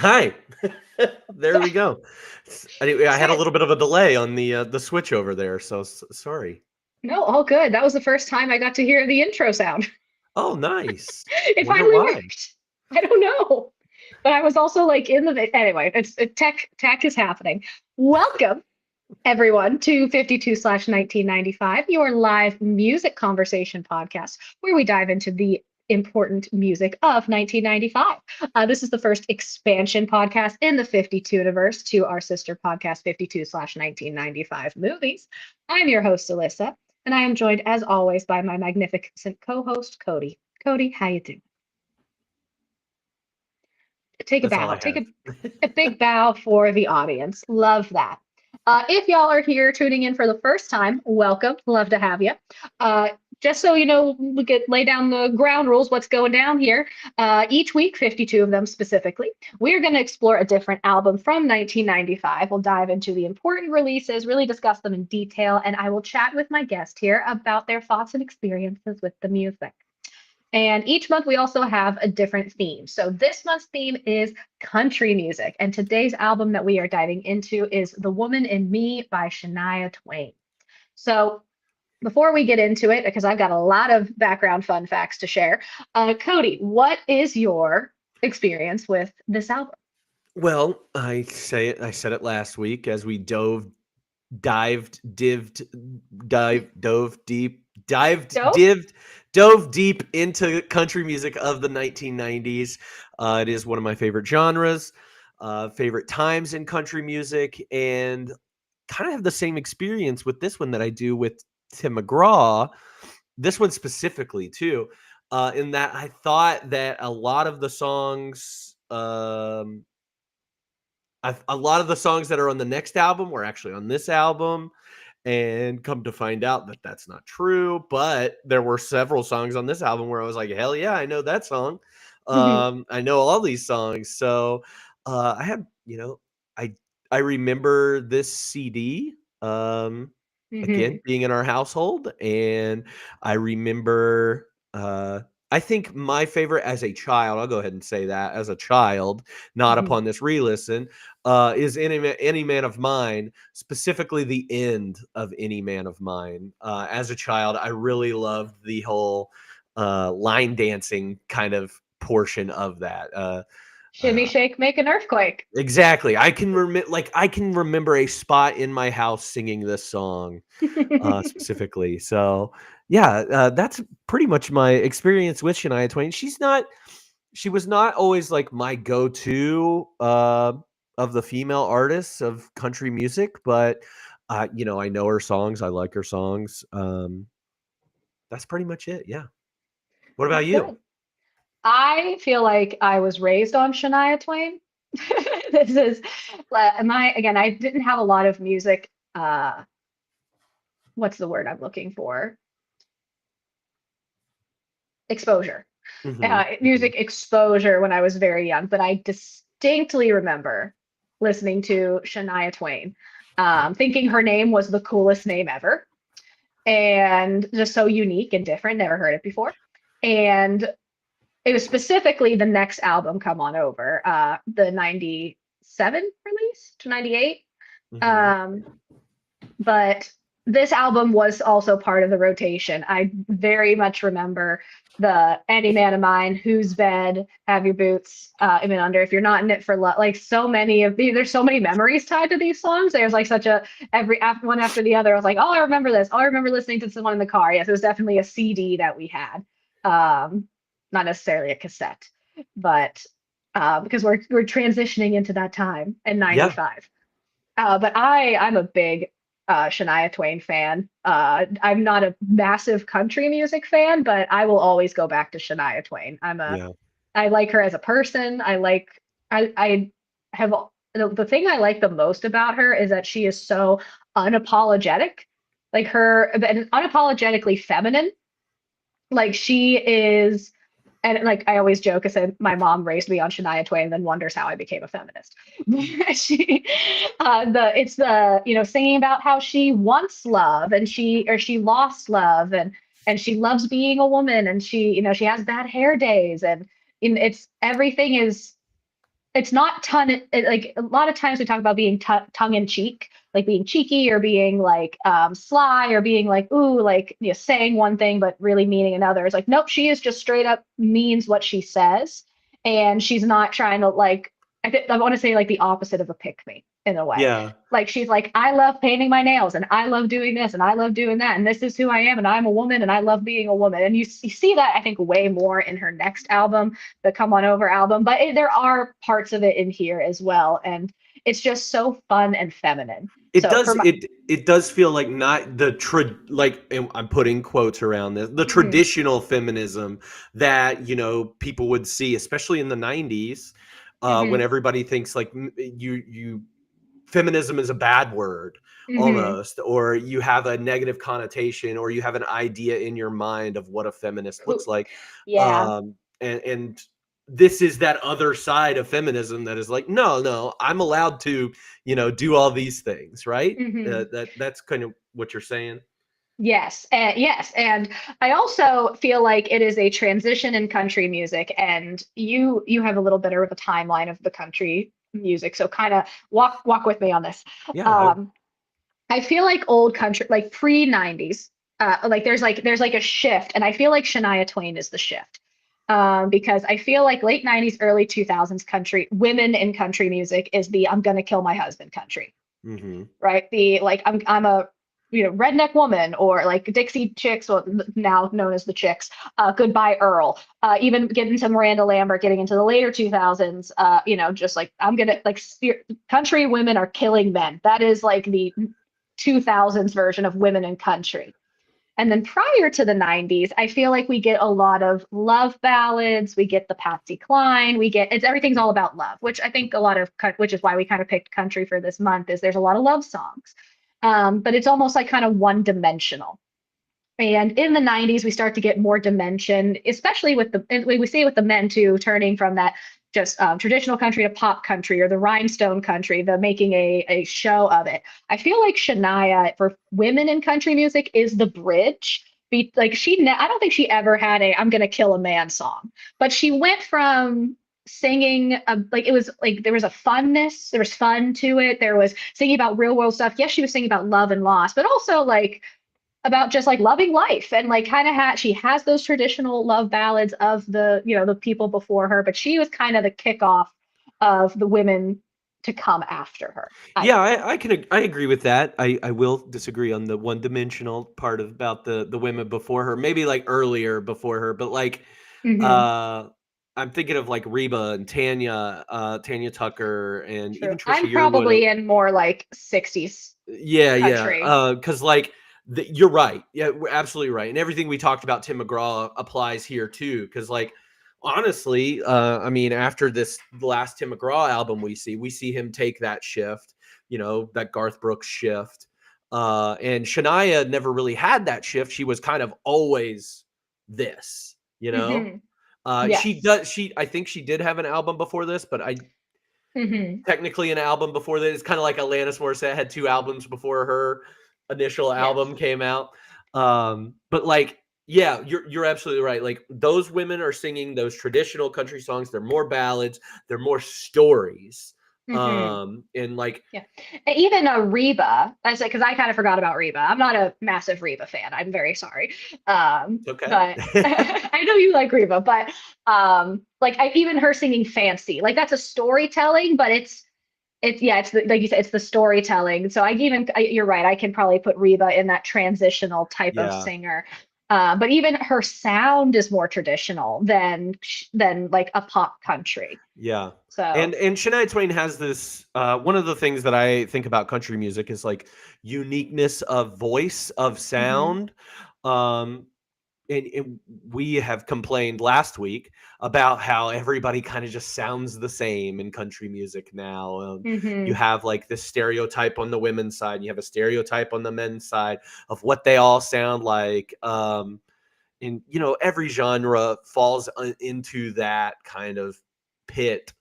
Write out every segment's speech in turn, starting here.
Hi. There we go. Anyway, I had a So, little bit of a delay on the switch over there, so sorry. no, all good. That was the first time I got to hear the intro sound. Oh, nice. It Wonder finally why. worked. I don't know. But I was also like in the anyway, tech is happening. Welcome everyone to 52/1995, your live music conversation podcast, where we dive into the important music of 1995. This is the first expansion podcast in the 52 universe to our sister podcast, 52/1995 movies. I'm your host, Alyssa, and I am joined, as always, by my magnificent co-host, Cody. Cody, how you doing? Take a That's all bow. I have. A big bow for the audience. Love that. If y'all are here tuning in for the first time, welcome. Love to have you. Uh, just so you know, we could lay down the ground rules, what's going down here. Each week, 52 of them specifically, we're going to explore a different album from 1995. We'll dive into the important releases, really discuss them in detail, and I will chat with my guest here about their thoughts and experiences with the music. And each month we also have a different theme. So this month's theme is country music. And today's album that we are diving into is The Woman in Me by Shania Twain. So before we get into it, because I've got a lot of background fun facts to share, Cody, what is your experience with this album? Well, I said it last week as we dived, dived, dove deep, Dope? dove deep into country music of the 1990s. It is one of my favorite genres, favorite times in country music, and kind of have the same experience with this one that I do with Tim McGraw. This one specifically too, in that I thought that a lot of the songs, a lot of the songs that are on the next album were actually on this album, and come to find out that that's not true. But there were several songs on this album where I was like, hell yeah, I know that song. I know all these songs. So I had, I I remember this CD. Again, being in our household, and I remember. I think my favorite as a child, I'll go ahead and say that as a child, not upon this re-listen, is any Man of Mine, specifically the end of Any Man of Mine. As a child, I really loved the whole line dancing kind of portion of that. Shimmy Uh, shake, make an earthquake. exactly. I can remember a spot in my house singing this song specifically. So yeah, that's pretty much my experience with Shania Twain. She was not always like my go-to of the female artists of country music, but I know her songs. I like her songs. That's pretty much it. Yeah. What about you? Good. I feel like I was raised on Shania Twain. This is my again, I didn't have a lot of music what's the word I'm looking for? Exposure. Hmm. Hmm. Music exposure when I was very young, but I distinctly remember listening to Shania Twain, thinking her name was the coolest name ever and just so unique and different, never heard it before. And it was specifically the next album, Come On Over, the 97 release to 98. Hmm. Um, but this album was also part of the rotation. I very much remember the Any Man of Mine, Whose Bed, Have Your Boots, Even Under, If You're Not in It for Love. Like so many of these, there's so many memories tied to these songs. There's like such a every after one after the other. I was like, oh, I remember this. Oh, I remember listening to this one in the car. Yes, it was definitely a CD that we had, um, not necessarily a cassette, but because we're transitioning into that time in Yeah. '95. But I'm a big Shania Twain fan. I'm not a massive country music fan, but I will always go back to Shania Twain. Yeah. I like her as a person. I have the thing I like the most about her is that she is so unapologetic, like her, and unapologetically feminine. Like she is, and like I always joke, I said my mom raised me on Shania Twain, and then wonders how I became a feminist. she, it's the singing about how she wants love and she lost love and she loves being a woman and she has bad hair days and it's everything is it's not like a lot of times we talk about being tongue in cheek, like being cheeky or being like sly or being like ooh, like saying one thing but really meaning another. It's like nope, she is just straight up means what she says, and she's not trying to like. I want to say like the opposite of a pick me in a way. Yeah. Like she's like, I love painting my nails and I love doing this and I love doing that and this is who I am and I'm a woman and I love being a woman. And you see that I think way more in her next album, the Come On Over album, but there are parts of it in here as well, and it's just so fun and feminine. It So does for my it does feel like not the like, and I'm putting quotes around this, the Mhm, traditional feminism that people would see, especially in the 90s, when mhm, everybody thinks like you feminism is a bad word mhm. almost, or you have a negative connotation, or you have an idea in your mind of what a feminist looks like. Yeah. And this is that other side of feminism that is like, no, I'm allowed to, do all these things, right? Mhm. That's kind of what you're saying. Yes, and I also feel like it is a transition in country music, and you have a little bit of a timeline of the country music, so kind of walk with me on this. Yeah. Um, I feel like old country, like pre '90s, like there's like a shift, and I feel like Shania Twain is the shift, because I feel like late '90s, early 2000s country women in country music is the I'm gonna kill my husband country, Hmm. right? The like I'm a redneck woman or like Dixie Chicks, well now known as the Chicks, Goodbye Earl, even getting to Miranda Lambert, getting into the later 2000s, just like I'm gonna like country women are killing men. That is like the 2000s version of women in country. And then prior to the 90s, I feel like we get a lot of love ballads. We get the Patsy Cline. Everything's all about love, which I think which is why we kind of picked country for this month, is there's a lot of love songs. But it's almost like kind of one dimensional. And in the 90s, we start to get more dimension, especially and we see it with the men too, turning from that just traditional country to pop country or the rhinestone country, the making a show of it. I feel like Shania for women in country music is the bridge. Like I don't think she ever had a "I'm gonna kill a man" song, but she went from singing like it was like there was a funness, there was fun to it, there was singing about real world stuff. Yes, she was singing about love and loss, but also like about just like loving life and like kind of she has those traditional love ballads of the people before her, but she was kind of the kickoff of the women to come after her, I Yeah, feel. I agree with that. I will disagree on the one dimensional part about the women before her, maybe like earlier before her, but like Hmm. uh I'm thinking of like Reba and Tanya Tucker, and True. even Trisha I'm Yearwood. probably in more like 60s Yeah. country. Because like you're right. Yeah, we're absolutely right. And everything we talked about Tim McGraw applies here too. Because like honestly, I mean, after this last Tim McGraw album, we see him take that shift. That Garth Brooks shift. And Shania never really had that shift. She was kind of always this. You know. Hmm. She Yes. does. I think she did have an album before this, but I Hmm. technically an album before that. It's kind of like Alanis Morissette had two albums before her initial Yes. album came out. But like, yeah, you're absolutely right. Like those women are singing those traditional country songs. They're more ballads. They're more stories. Hmm. And like, Yeah. And even a Reba, I say because I kind of forgot about Reba. I'm not a massive Reba fan. I'm very sorry. okay, But I know you like Reba, but like even her singing Fancy, like that's a storytelling, but it's yeah, like you said, it's the storytelling. So you're right. I can probably put Reba in that transitional type of yeah, singer. But even her sound is more traditional than like a pop country. yeah. And So. Shania Twain has this. One of the things that I think about country music is like uniqueness of voice, of Hmm. sound. Um, and we have complained last week about how everybody kind of just sounds the same in country music now. You Hmm. have like this stereotype on the women's side, and you have a stereotype on the men's side of what they all sound like. And every genre falls into that kind of pit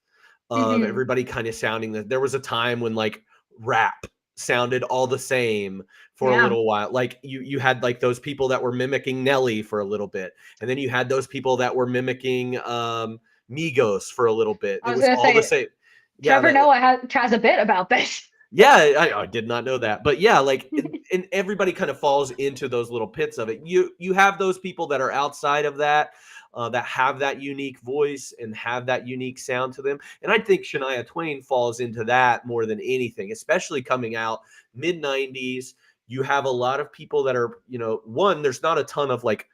of Hmm. everybody kind of sounding that. There was a time when like rap sounded all the same for a Yeah. little while. Like you had like those people that were mimicking Nelly for a little bit, and then you had those people that were mimicking Migos for a little bit. I It was was gonna all the say same. Yeah, Trevor that Noah has a bit about this. yeah, I did not know that. But yeah, like and everybody kind of falls into those little pits of it. You have those people that are outside of that, that have that unique voice and have that unique sound to them. And I think Shania Twain falls into that more than anything, especially coming out mid 90s. You have a lot of people that are, one, there's not a ton of like,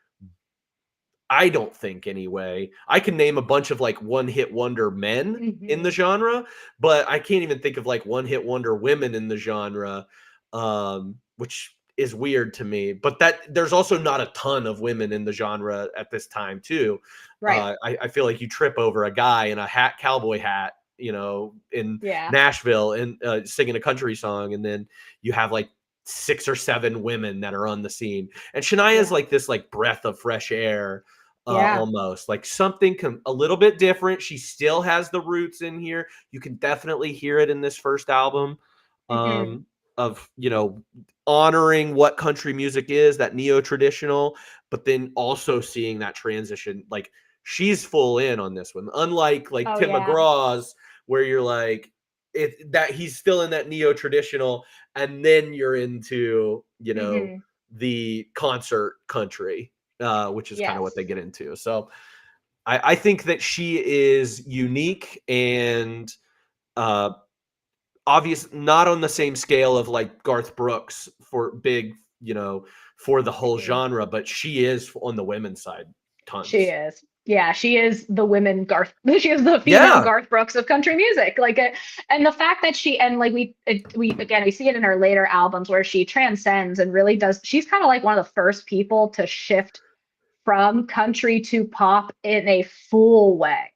I don't think anyway. I can name a bunch of like one hit wonder men in the Mhm. genre, but I can't even think of like one hit wonder women in the genre, which is weird to me. But that there's also not a ton of women in the genre at this time too. Right. I feel like you trip over a guy in a cowboy hat, in Yeah. Nashville and singing a country song, and then you have like 6 or 7 women that are on the scene. And Shania is Yeah. like this like breath of fresh air, Yeah. almost like something a little bit different. She still has the roots in here. You can definitely hear it in this first album, Mhm. of honoring what country music is, that neo traditional, but then also seeing that transition. Like she's full in on this one, unlike like Oh Tim yeah. McGraw's, where you're like that he's still in that neo traditional, and then you're into Mhm. the concert country, which is kind of what they Yes. get into. So I think that she is unique and uh, obvious, not on the same scale of like Garth Brooks for big, for the whole Mhm. genre, but she is on the women's side, She tons. is. Yeah, she is the women Garth. She is the female Yeah. Garth Brooks of country music. And the fact that she and like we again we see it in her later albums where she transcends and really does. She's kind of like one of the first people to shift from country to pop in a full way.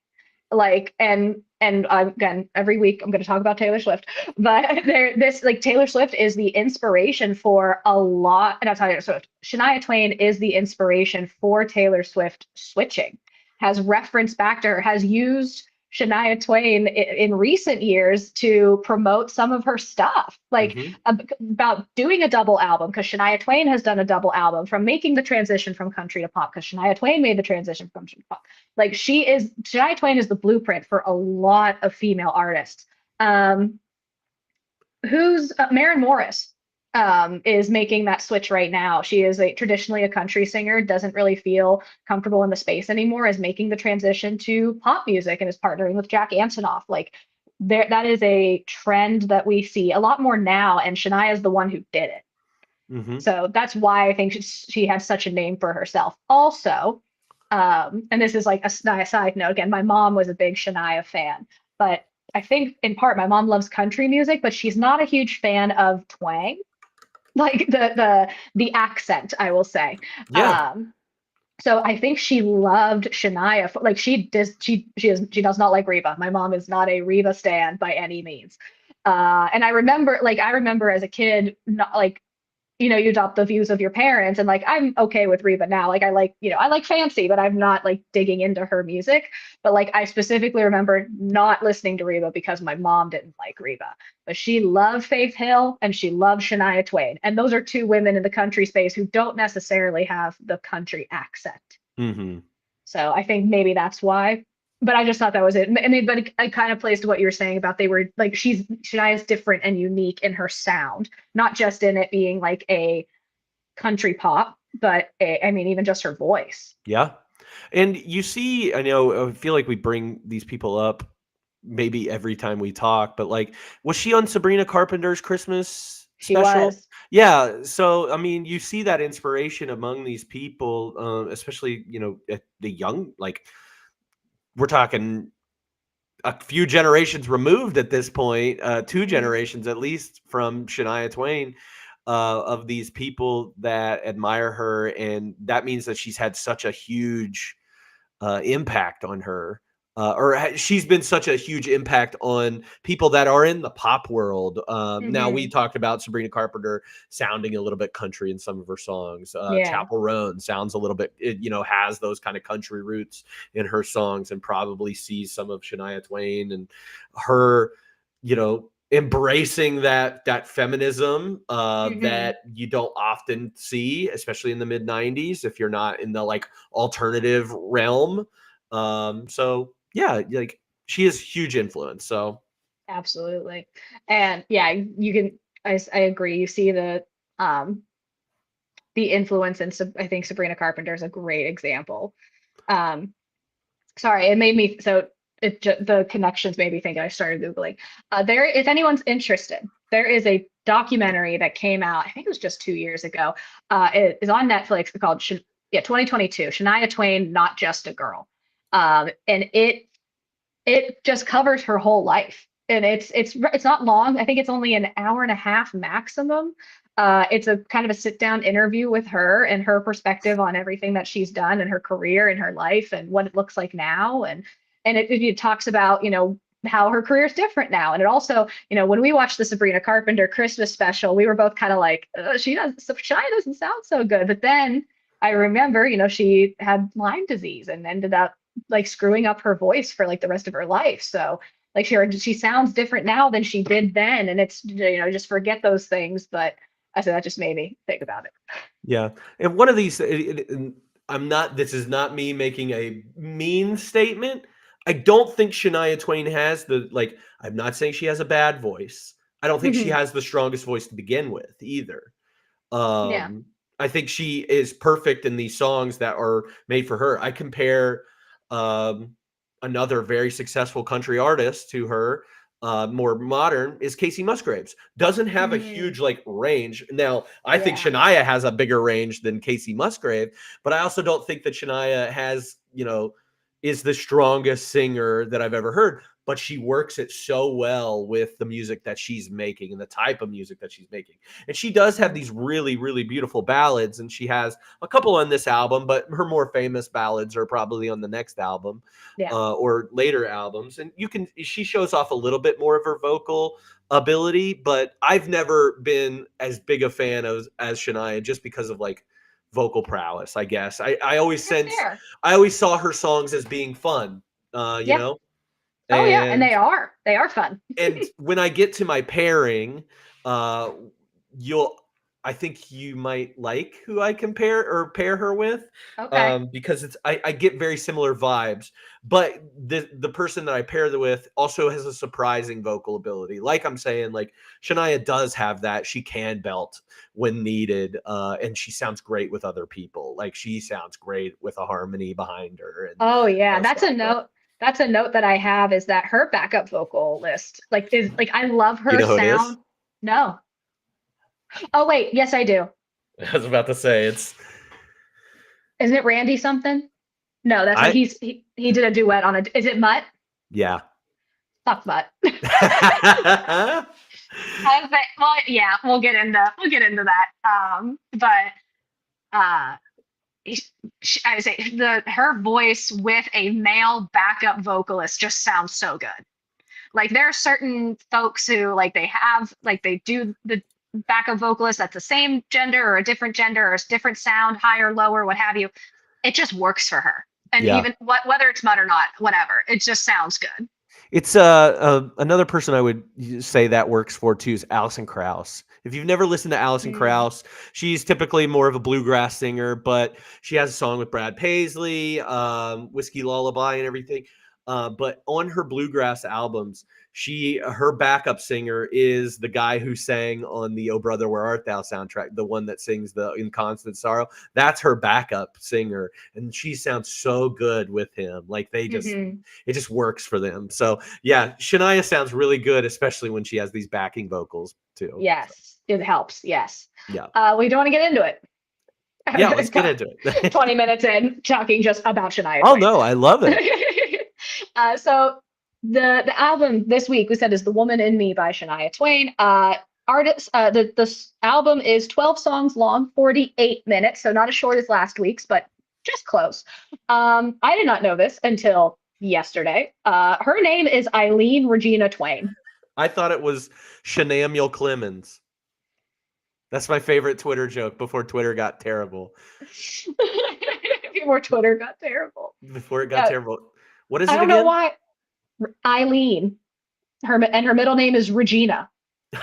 Like and again every week I'm going to talk about Taylor Swift, but this like Taylor Swift is the inspiration for a lot, and not Taylor Swift, Shania Twain is the inspiration for Taylor Swift switching, has referenced back to her, has used Shania Twain in recent years to promote some of her stuff, like Hmm. about doing a double album, because Shania Twain has done a double album from making the transition from country to pop, because Shania Twain made the transition from country to pop. Like Shania Twain is the blueprint for a lot of female artists. Um, who's Maren Morris is making that switch right now. She is traditionally a country singer, doesn't really feel comfortable in the space anymore, is making the transition to pop music and is partnering with Jack Antonoff. Like that is a trend that we see a lot more now, and Shania is the one who did it. Hmm. So that's why I think she had such a name for herself. Also, and this is like a side note again, my mom was a big Shania fan, but I think in part my mom loves country music, but she's not a huge fan of twang, like the accent, I will say. Yeah. Um, so I think she loved Shania. Like she does not like Reba. My mom is not a Reba stan by any means. And I remember as a kid, not like you adopt the views of your parents, and like I'm okay with Reba now. Like I like Fancy, but I'm not like digging into her music. But like I specifically remember not listening to Reba because my mom didn't like Reba. But she loved Faith Hill and she loved Shania Twain. And those are two women in the country space who don't necessarily have the country accent. Hmm. So I think maybe that's why. But I just thought that was it. But it kind of plays to what you were saying about they were like Shania is different and unique in her sound, not just in it being like a country pop, but I mean even just her voice. Yeah. And you see, I feel like we bring these people up maybe every time we talk, but like, was she on Sabrina Carpenter's Christmas She special? was. Yeah. So, I mean, you see that inspiration among these people, especially, at the young, like, we're talking a few generations removed at this point, 2 Mhm. generations at least from Shania Twain, of these people that admire her. And that means that she's had such a huge impact on her, she's been such a huge impact on people that are in the pop world. Now we Mhm. talked about Sabrina Carpenter sounding a little bit country in some of her songs. Yeah. Chapel Roan sounds a little bit, has those kind of country roots in her songs, and probably sees some of Shania Twain and her, embracing that feminism Mhm. that you don't often see, especially in the mid 90s, if you're not in the like alternative realm. So yeah, like she is huge influence. So Absolutely. And yeah, you can, I agree. You see um, the influence in, I think Sabrina Carpenter is a great example. Um, Sorry, it made me so the connections made me think. I started Googling. There, if anyone's interested, there is a documentary that came out. I think it was just 2 years ago. It is on Netflix called 2022. Shania Twain, Not Just a Girl. And it just covers her whole life, and it's not long. I think it's only an hour and a half maximum. It's a kind of a sit down interview with her and her perspective on everything that she's done in her career and her life and what it looks like now. And it talks about, how her career is different now. And it also, when we watched the Sabrina Carpenter Christmas special, we were both kind of like, Shia doesn't sound so good. But then I remember, she had Lyme disease and ended up like screwing up her voice for like the rest of her life. So like she sounds different now than she did then. And it's, just forget those things. But I said that just made me think about it. Yeah. And one of these, this is not me making a mean statement. I don't think Shania Twain has I'm not saying she has a bad voice. I don't think she Mhm. has the strongest voice to begin with either. Yeah. I think she is perfect in these songs that are made for her. I compare another very successful country artist to her, more modern, is Casey Musgraves. Doesn't have a Mhm. huge range. Now, I think Yeah. Shania has a bigger range than Casey Musgrave, but I also don't think that Shania has, is the strongest singer that I've ever heard. But she works it so well with the music that she's making and the type of music that she's making. And she does have these really, really beautiful ballads, and she has a couple on this album, but her more famous ballads are probably on the next album, Yeah. or later albums. And she shows off a little bit more of her vocal ability, but I've never been as big a fan as Shania, just because of vocal prowess, I guess. I always That's sense, fair. I always saw her songs as being fun, you Yeah. know? Oh yeah. And And they are fun. and when I get to my pairing, uh, you'll I think you might like who I pair her with, Okay. because I get very similar vibes. But the person that I pair her with also has a surprising vocal ability. Like I'm saying, Shania does have that. She can belt when needed, and she sounds great with other people. Like she sounds great with a harmony behind her and Oh yeah. That's stuff. a But note. That's a note that I have, is that her backup vocal list is like, I love you her know who it is? sound. No. Oh wait, yes I do. I was about to say it's Isn't it Randy something? No, that's not. I He did a duet on Is it Mutt? yeah. Fuck Mutt. Well, yeah, we'll get into that. But uh, I would say her voice with a male backup vocalist just sounds so good. Like there are certain folks who they do the backup vocalist that's the same gender or a different gender or a different sound, higher, lower, what have you. It just works for her. And Yeah. even whether it's Mutt or not, whatever, it just sounds good. It's another person I would say that works for too is Alison Krauss. If you've never listened to Alison Mm. Krauss, she's typically more of a bluegrass singer, but she has a song with Brad Paisley, Whiskey Lullaby, and everything. But on her bluegrass albums, her backup singer is the guy who sang on the "Oh Brother, Where Art Thou" soundtrack, the one that sings the "In Constant Sorrow." That's her backup singer, and she sounds so good with him. Hmm. It just works for them. So yeah, Shania sounds really good, especially when she has these backing vocals too. So, Yes, it helps. Yes. yeah, We don't want to get into it. yeah. Let's get into it. 20 minutes in, talking just about Shania Oh Twain. no, I love it. So the album this week we said is "The Woman in Me" by Shania Twain. Artist, the album is 12 songs long, 48 minutes, so not as short as last week's, but just close. I did not know this until yesterday. Her name is Eileen Regina Twain. I thought it was Shanamuel Clemens. That's my favorite Twitter joke before Twitter got terrible. Before Twitter got terrible. Before it got Uh, terrible. What is I it don't know again? why. Eileen. Her middle name is Regina. Is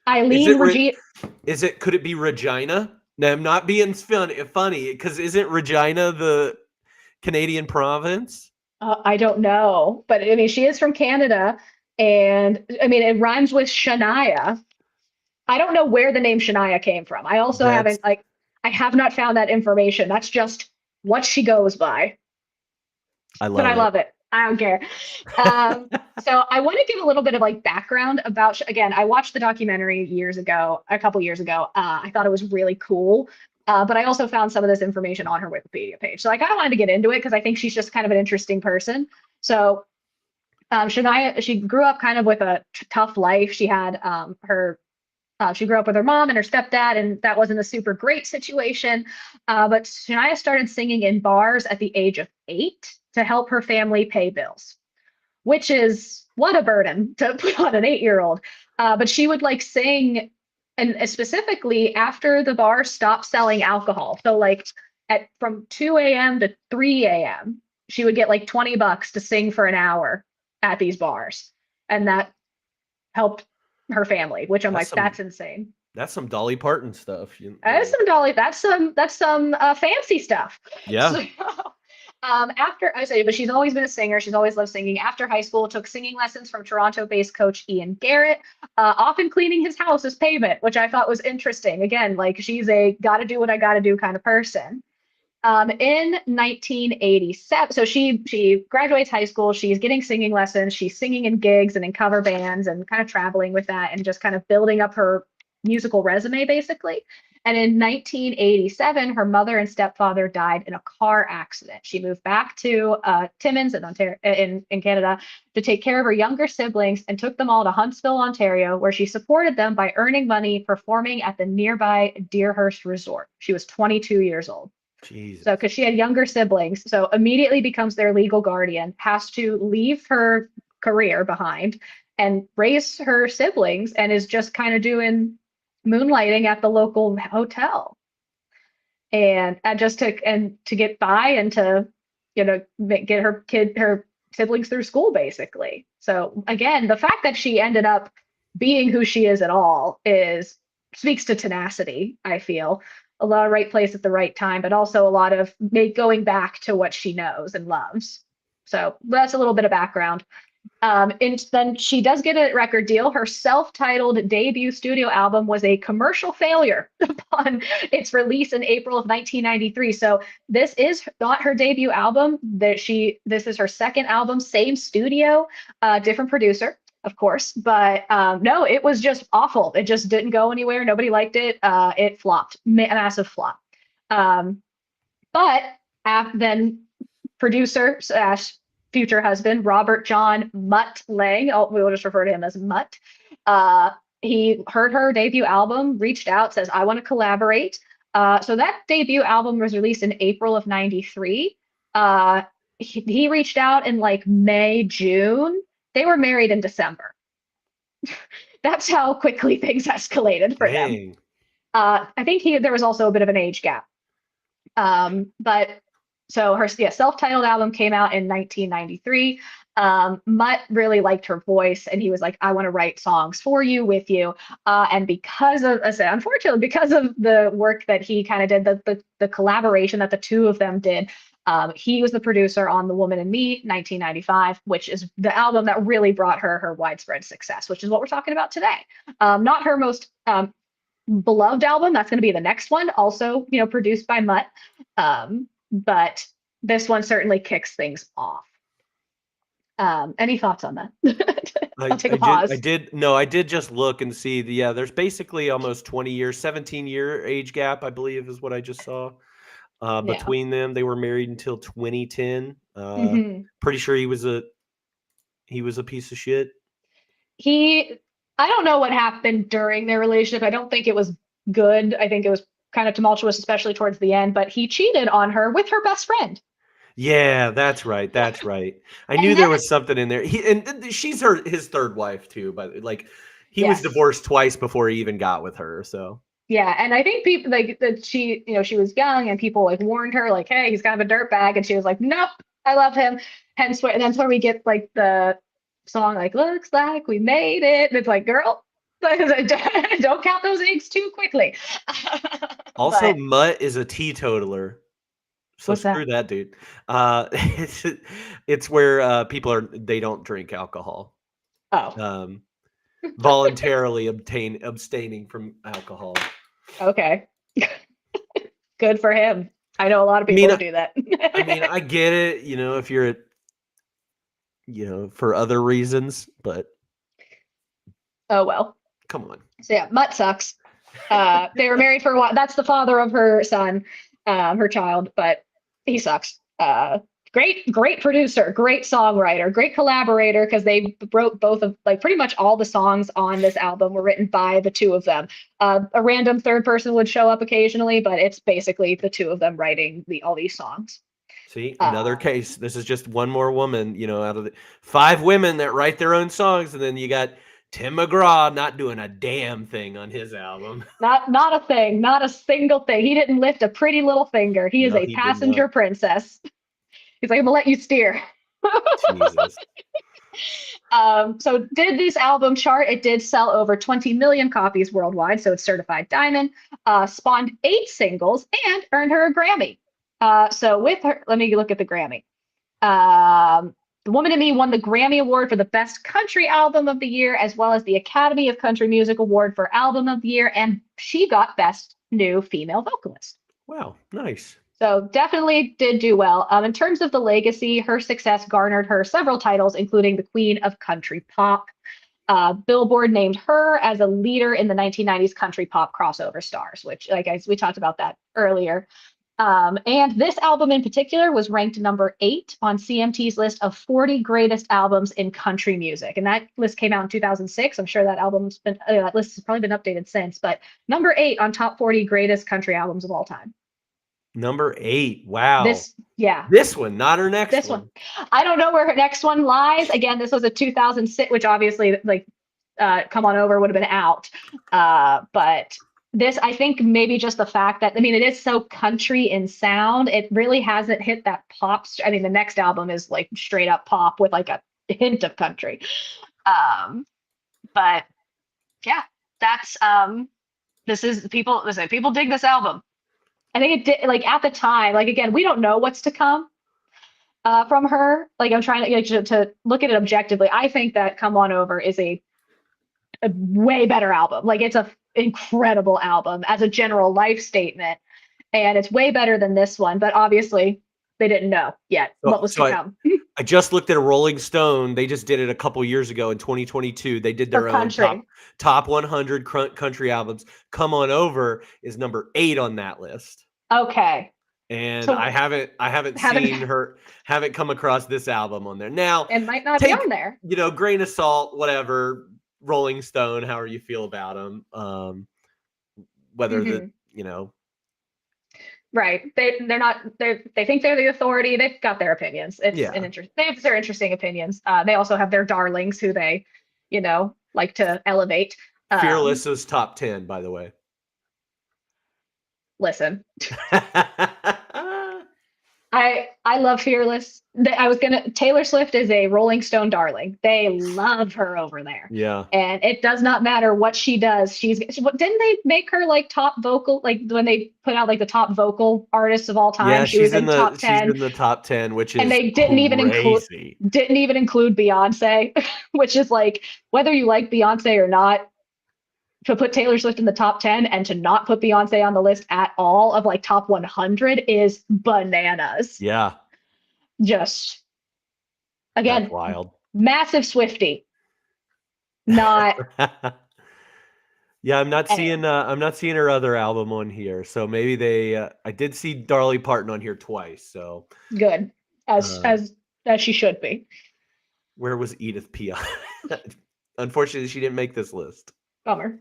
Eileen it Regina. could it be Regina? No, I'm not being funny because isn't Regina the Canadian province? I don't know, but I mean, she is from Canada. And I mean, it rhymes with Shania. I don't know where the name Shania came from. I also That's haven't like I have not found that information. That's just what she goes by. I But I love it. love it. I don't care. So I want to give a little bit of like background about again, I watched the documentary years ago, a couple years ago. I thought it was really cool. But I also found some of this information on her Wikipedia page. So I kind of wanted to get into it because I think she's just kind of an interesting person. So Shania, she grew up kind of with a tough life. She had her she grew up with her mom and her stepdad, and that wasn't a super great situation. But Shania started singing in bars at the age of 8 to help her family pay bills, which is what a burden to put on an 8-year-old. But she would like sing, and specifically after the bar stopped selling alcohol. So like at from 2 a.m. to 3 a.m., she would get like $20 to sing for an hour at these bars, and that helped her family. Which I'm that's like, some that's insane. that's some Dolly Parton stuff. That's some Dolly. That's some fancy stuff. Yeah. So, after I say, but she's always been a singer. She's always loved singing. After high school, took singing lessons from Toronto-based coach Ian Garrett, often cleaning his house as payment, which I thought was interesting. Again, like she's a got to do what I got to do kind of person. In 1987, so she graduates high school. She's getting singing lessons. She's singing in gigs and in cover bands and kind of traveling with that and just kind of building up her musical resume, basically. And in 1987, her mother and stepfather died in a car accident. She moved back to Timmins in Ontario, in Canada, to take care of her younger siblings and took them all to Huntsville, Ontario, where she supported them by earning money performing at the nearby Deerhurst Resort. She was 22 years old. So, Jesus. because she had younger siblings, so immediately becomes their legal guardian, has to leave her career behind and raise her siblings, and is just kind of doing moonlighting at the local hotel. And just to get by and to, get her siblings through school, basically. So again, the fact that she ended up being who she is at all is speaks to tenacity, I feel. A lot of right place at the right time, but also a lot of going back to what she knows and loves. So that's a little bit of background. And then she does get a record deal. Her self-titled debut studio album was a commercial failure upon its release in April of 1993. So this is not her debut album. This is her second album, same studio, different producer, of course. But no, it was just awful. It just didn't go anywhere. Nobody liked it. It flopped, massive flop. Um, but then producer future husband, Robert John Mutt Lang. Oh, we will just refer to him as Mutt. Uh, he heard her debut album, reached out, says, I want to collaborate. So that debut album was released in April of 93. He reached out in like May, June. They were married in December. That's how quickly things escalated for them. Dang. I think there was also a bit of an age gap. But so her self-titled album came out in 1993. Mutt really liked her voice, and he was like, "I want to write songs for you, with you." And because of, unfortunately, because of the work that he kind of did, the collaboration that the two of them did, he was the producer on "The Woman in Me" 1995, which is the album that really brought her widespread success, which is what we're talking about today. Not her most beloved album. That's going to be the next one, also produced by Mutt. But this one certainly kicks things off. Any thoughts on that? I'll take a pause. I did just look and see there's basically almost 20 years, 17-year age gap, I believe is what I just saw. Yeah. Between them, they were married until 2010. Hmm. Pretty sure he was a piece of shit. I don't know what happened during their relationship. I don't think it was good. I think it was kind of tumultuous, especially towards the end, but he cheated on her with her best friend. Yeah, that's right. That's right. I knew And there that, was something in there. She's his third wife too, but like he was yes. divorced twice before he even got with her. So Yeah, and I think people like that she was young and people like warned her like, hey, he's kind of a dirtbag, and she was like, nope, I love him. Hence where and that's where we get like the song like looks like we made it. And it's like, girl, don't count those eggs too quickly. also, But Mutt is a teetotaler. So what's screw that? that dude. It's where people they don't drink alcohol. Oh, um, voluntarily abstaining from alcohol. okay. Good for him. I know a lot of I people mean, who do that. I get it, if you're for other reasons, but Oh well. come on. So yeah, Mutt sucks. They were married for a while. That's the father of her son, her child, but he sucks. Great producer, great songwriter, great collaborator because they wrote both of like pretty much all the songs on this album were written by the two of them. A random third person would show up occasionally, but it's basically the two of them writing all these songs. See, another case. This is just one more woman, out of the 5 women that write their own songs, and then you got Tim McGraw not doing a damn thing on his album. Not a thing, not a single thing. He didn't lift a pretty little finger. He is No, a he did passenger not. princess. He's like, I'm gonna let you steer. Jesus. So did this album chart? It did sell over 20 million copies worldwide, so it's certified diamond. Spawned 8 singles and earned her a Grammy. So with her, let me look at the Grammy. The Woman in Me won the Grammy Award for the Best Country Album of the Year, as well as the Academy of Country Music Award for Album of the Year, and she got Best New Female Vocalist. Wow, nice. So definitely did do well. In terms of the legacy, her success garnered her several titles, including the Queen of Country Pop. Billboard named her as a leader in the 1990s country pop crossover stars, which, like we talked about that earlier. And this album in particular was ranked number 8 on CMT's list of 40 greatest albums in country music. And that list came out in 2006. I'm sure that that list has probably been updated since, but number 8 on top 40 greatest country albums of all time. Number 8. Wow. This one, not her next one. I don't know where her next one lies. Again, this was a 2006, which obviously Come On Over would have been out. But this, I think maybe just the fact that, it is so country in sound. It really hasn't hit that pop. The next album is like straight up pop with like a hint of country. But yeah, that's, people dig this album. I think it did, at the time, again, we don't know what's to come from her. I'm trying to look at it objectively. I think that Come On Over is a way better album. It's a incredible album as a general life statement, and it's way better than this one. But obviously, they didn't know yet what was to come. I just looked at a Rolling Stone. They just did it a couple years ago in 2022. They did their own top 100 country albums. Come On Over is number 8 on that list. Okay. And so I haven't come across this album on there. Now it might not be on there. Grain of salt, whatever. Rolling Stone, however you feel about them. Whether right. They think they're the authority. They've got their opinions. They have their interesting opinions. They also have their darlings who they, like to elevate. Fearless is top 10, by the way. Listen. I love Fearless. Taylor Swift is a Rolling Stone darling. They love her over there. Yeah. And it does not matter what she does. Didn't they make her top vocal, when they put out the top vocal artists of all time? Yeah, she was in the top 10. She's in the top 10, which is, and they didn't even include Beyonce, which is whether you like Beyonce or not, to put Taylor Swift in the top 10 and to not put Beyonce on the list at all of top 100 is bananas. Yeah. Just, again, that's wild. Massive Swiftie. Not. Yeah, I'm not seeing her other album on here. So maybe I did see Dolly Parton on here twice. So good, as she should be. Where was Edith Piaf? Unfortunately, she didn't make this list. Bummer.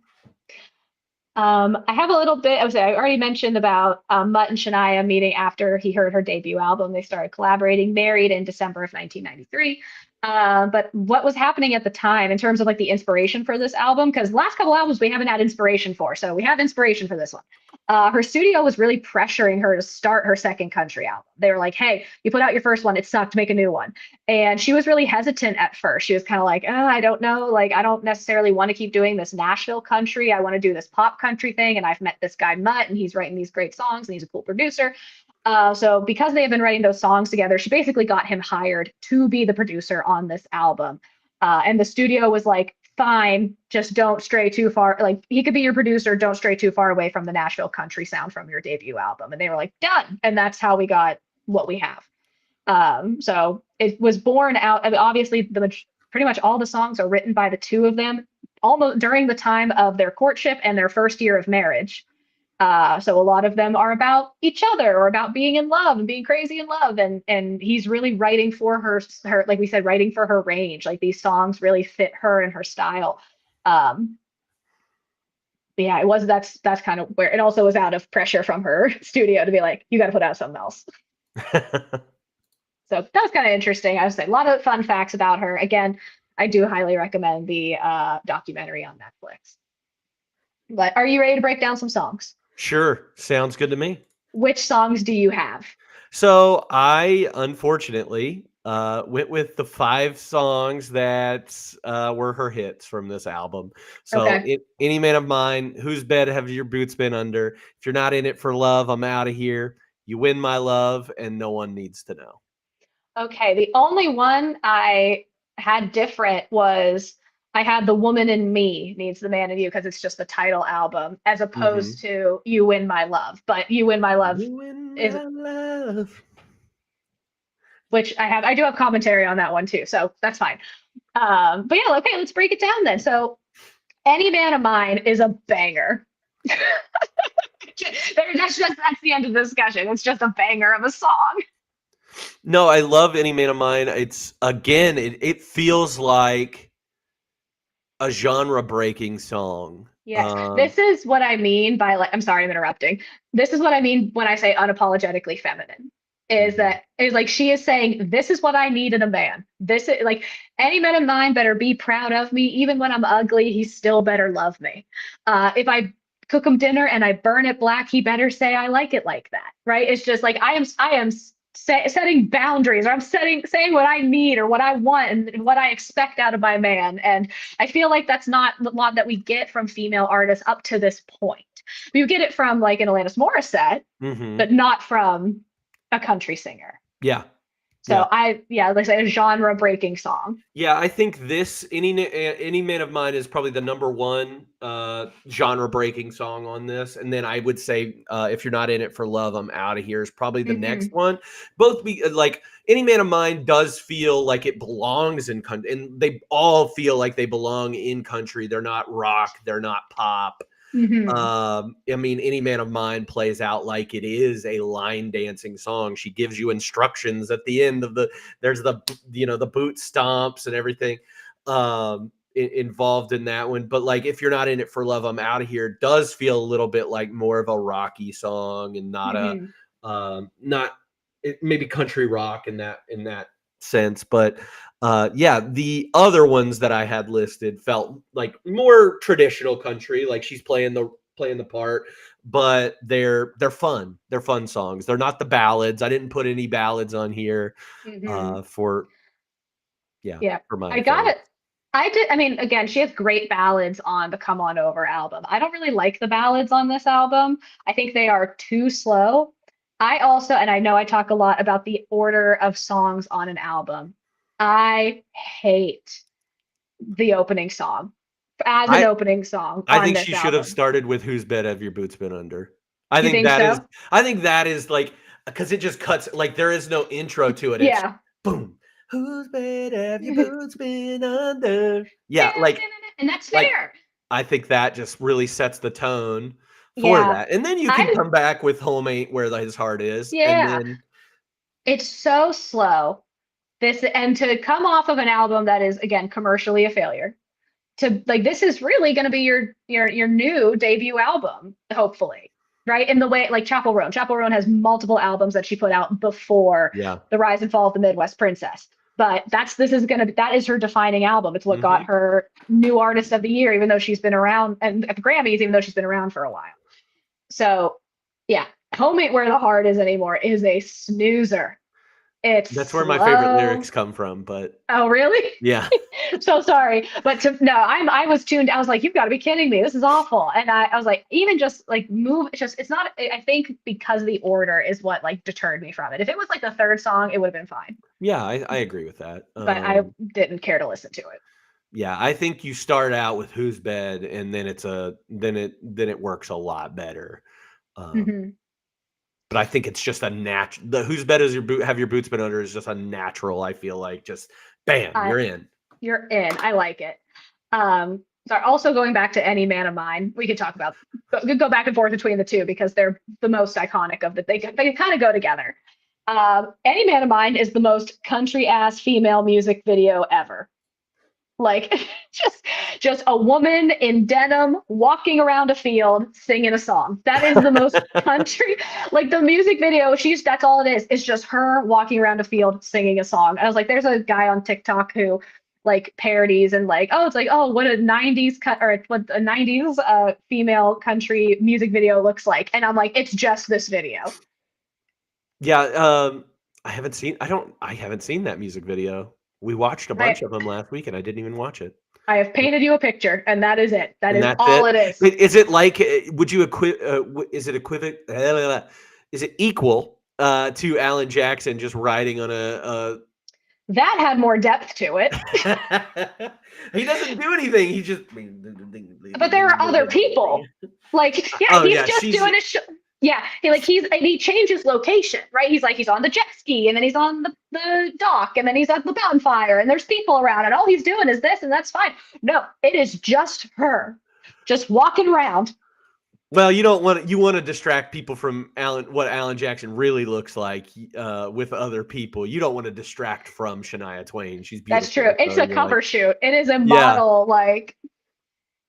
I have a little bit. I already mentioned about Mutt and Shania meeting after he heard her debut album. They started collaborating, married in December of 1993. But what was happening at the time in terms of the inspiration for this album? Because the last couple albums we haven't had inspiration for, so we have inspiration for this one. Her studio was really pressuring her to start her second country album. They were like, "Hey, you put out your first one, it sucked, make a new one." And she was really hesitant at first. She was kind of like, "Oh, I don't know. I don't necessarily want to keep doing this Nashville country. I want to do this pop country thing. And I've met this guy Mutt, and he's writing these great songs, and he's a cool producer." So because they have been writing those songs together, she basically got him hired to be the producer on this album. And the studio was like, fine, just don't stray too far. Like, he could be your producer, don't stray too far away from the Nashville country sound from your debut album. And they were like, done. And that's how we got what we have. So it was born out. I mean, obviously, pretty much all the songs are written by the two of them, almost during the time of their courtship and their first year of marriage. So a lot of them are about each other or about being in love and being crazy in love. And he's really writing for her, like we said, writing for her range. Like these songs really fit her and her style. Um, but yeah, it was that's kind of where it also was out of pressure from her studio to be like, you got to put out something else. So that was kind of interesting. I would say a lot of fun facts about her. Again, I do highly recommend the documentary on Netflix. But are you ready to break down some songs? Sure, sounds good to me. Which songs do you have? So I unfortunately went with the 5 songs that were her hits from this album. So Okay. Any Man of Mine, Whose Bed Have Your Boots Been Under, If You're Not In It for Love, I'm Out of Here, You Win My Love, and No One Needs to Know. Okay. The only one I had different was I had The Woman in Me Needs the Man in You because it's just the title album as Mm-hmm. opposed to You Win My Love. But You Win My Love You win is my love. which I do have commentary on that one too, so that's fine. But yeah, okay, let's break it down then. So Any Man of Mine is a banger. That's the end of the discussion. It's just a banger of a song. No, I love Any Man of Mine. It's again, it feels like a genre breaking song. Yes, this is what I mean by like. I'm sorry, I'm interrupting. This is what I mean when I say unapologetically feminine. Is Mhm. that is like she is saying this is what I need in a man. This is like any man of mine better be proud of me, even when I'm ugly. He still better love me. If I cook him dinner and I burn it black, he better say I like it like that. Right? It's just like I am setting boundaries, or I'm saying what I need or what I want and what I expect out of my man. And I feel like that's not a lot that we get from female artists up to this point. We get it from like an Alanis Morissette, Mhm. but not from a country singer. Yeah. Yeah. So yeah, like I say, a genre breaking song. Yeah, I think this Any Man of Mine is probably the number one genre breaking song on this, and then I would say If You're Not In It for Love, I'm Out of Here is probably the next Mm-hmm. one. Both be like Any Man of Mine does feel like it belongs in country, and they all feel like they belong in country. They're not rock, they're not pop. Mm-hmm. I mean, Any Man of Mine plays out like it is a line dancing song. She gives you instructions at the end of there's the boot stomps and everything involved in that one. But like, If You're Not In It for Love, I'm Out of Here does feel a little bit like more of a rocky song and not Mm-hmm. not maybe country rock in that sense. But yeah, the other ones that I had listed felt like more traditional country, like she's playing the part, but they're fun. They're fun songs. They're not the ballads. I didn't put any ballads on here Mm-hmm. for yeah, Yeah, for my I got it. favorites. I did. I mean, again, she has great ballads on the Come On Over album. I don't really like the ballads on this album. I think they are too slow. I also, and I know I talk a lot about the order of songs on an album. I hate the opening song as an I opening song I on think this she should have album. started with Whose Bed Have Your Boots Been Under. I You think think that is so? I think that is like because it just cuts like there is no intro to it. It's Yeah. boom. Whose bed have your boots been under? Yeah, And that's like fair. I think that just really sets the tone for Yeah. that. And then you can I, come back with Home Ain't Where His Heart Is, and yeah. then It's so slow. This and to come off of an album that is again commercially a failure to like this is really going to be your new debut album, hopefully, right? In the way like Chapel Roan has multiple albums that she put out before yeah. the rise and fall of the Midwest Princess, but this is going to that is her defining album. It's what got Mhm. her new artist of the year, even though she's been around and at the Grammys, even though she's been around for a while. So yeah, Home Ain't Where the Heart Is Anymore is a snoozer. It's That's where my favorite slow. lyrics come from, but Oh, really? yeah. So sorry, but no, I was tuned. I was like, you've got to be kidding me. This is awful. And I was like, even just like move. It's just it's not. I think because the order is what like deterred me from it. If it was like the third song, it would have been fine. Yeah, I agree with that. But I didn't care to listen to it. Yeah, I think you start out with Who's Bed and then it works a lot better. Um, Hmm. but I think it's just a natural. The Whose Bed is your boot have your boots been under is just a natural. I feel like just bam, I you're in. You're in. I like it. So also going back to Any Man of Mine, we could talk about we could go back and forth between the two because they're the most iconic of the they kind of go together. Any Man of Mine is the most country ass female music video ever. Like just just a woman in denim walking around a field singing a song. That is the most country. Like the music video, she's that's all it is. It's just her walking around a field singing a song. I was like, there's a guy on TikTok who like parodies and like, oh, it's like, oh, what a 90s cut or what a 90s female country music video looks like. And I'm like, it's just this video. Yeah, I haven't seen that music video. We watched a I bunch of them last week, and I didn't even watch it. I have painted you a picture, and that is it. That And is that's all it? it is. Is it like, would you is it equivalent is it equal, to Alan Jackson just riding on a That had more depth to it. he doesn't do anything, he just But there are other people. Like, yeah, Oh, he's yeah, just she's doing a show. Yeah, he changes location, right? He's like he's on the jet ski, and then he's on the dock, and then he's at the bonfire, and there's people around, and all he's doing is this, and that's fine. No, it is just her, just walking around. well, you wanna distract people from what Alan Jackson really looks like, with other people. You don't wanna distract from Shania Twain. She's That's true. beautiful, It's so a you're like cover shoot. It is a yeah. model, like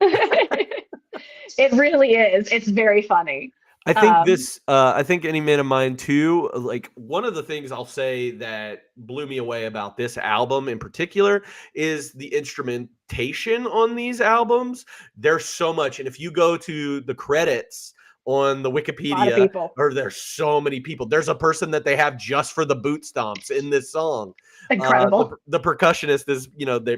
it really is. It's very funny. Um, I think Any Man of Mine too, like one of the things I'll say that blew me away about this album in particular is the instrumentation on these albums. There's so much. And if you go to the credits on the a lot of Wikipedia, people. or there's so many people. There's a person that they have just for the boot stomps in this song. Incredible. The percussionist is,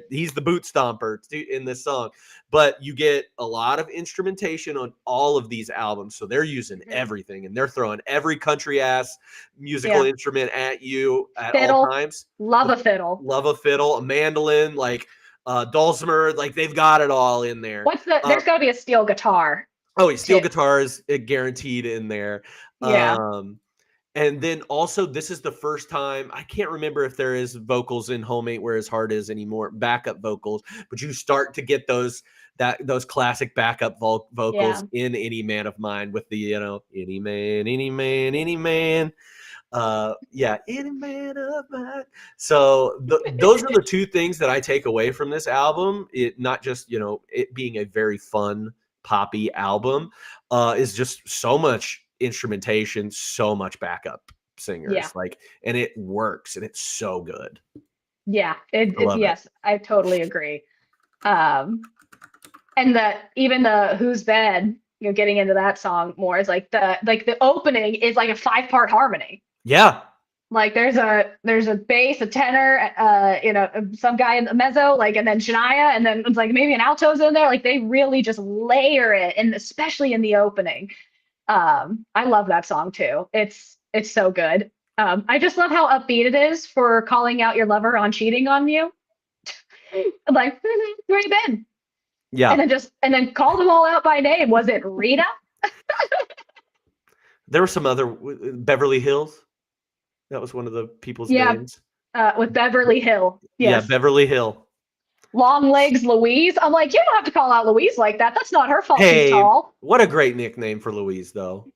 he's the boot stomper in this song, but you get a lot of instrumentation on all of these albums. So they're using Mhm. everything and they're throwing every country ass musical Yeah. instrument at you at all Fiddle. times. Love The a fiddle. love a fiddle, a mandolin, like dulcimer, like they've got it all in there. There's got to be a steel guitar Oh, steel too. guitar is guaranteed in there. Yeah. Um, and then also, this is the first time I can't remember if there is vocals in "Home Ain't Where His Heart Is" anymore, backup vocals, but you start to get those classic backup vocals Yeah. in "Any Man of Mine" with the any man, any man, any man. Yeah, any man of mine. So those are the two things that I take away from this album. It not just it being a very fun poppy album, is just so much instrumentation, so much backup Yeah. singers, like, and it works, and it's so good. Yeah. I love it. Yes, I totally agree. Um, and even the Who's Bed, getting into that song more is like the opening is like a 5-part harmony. Yeah, Like there's a bass, a tenor, some guy in the mezzo, like, and then Shania, and then it's like maybe an alto's in there. Like they really just layer it, and especially in the opening. I love that song too. It's so good. I just love how upbeat it is for calling out your lover on cheating on you. Like, where you been? yeah. And then call them all out by name. Was it Rita? There were some other Beverly Hills. That was one of the people's Yeah, names. with Beverly Hill. Yeah, Yes. Beverly Hill. Long legs Louise. I'm like, you don't have to call out Louise like that. That's not her fault she's Hey, tall. what a great nickname for Louise, though.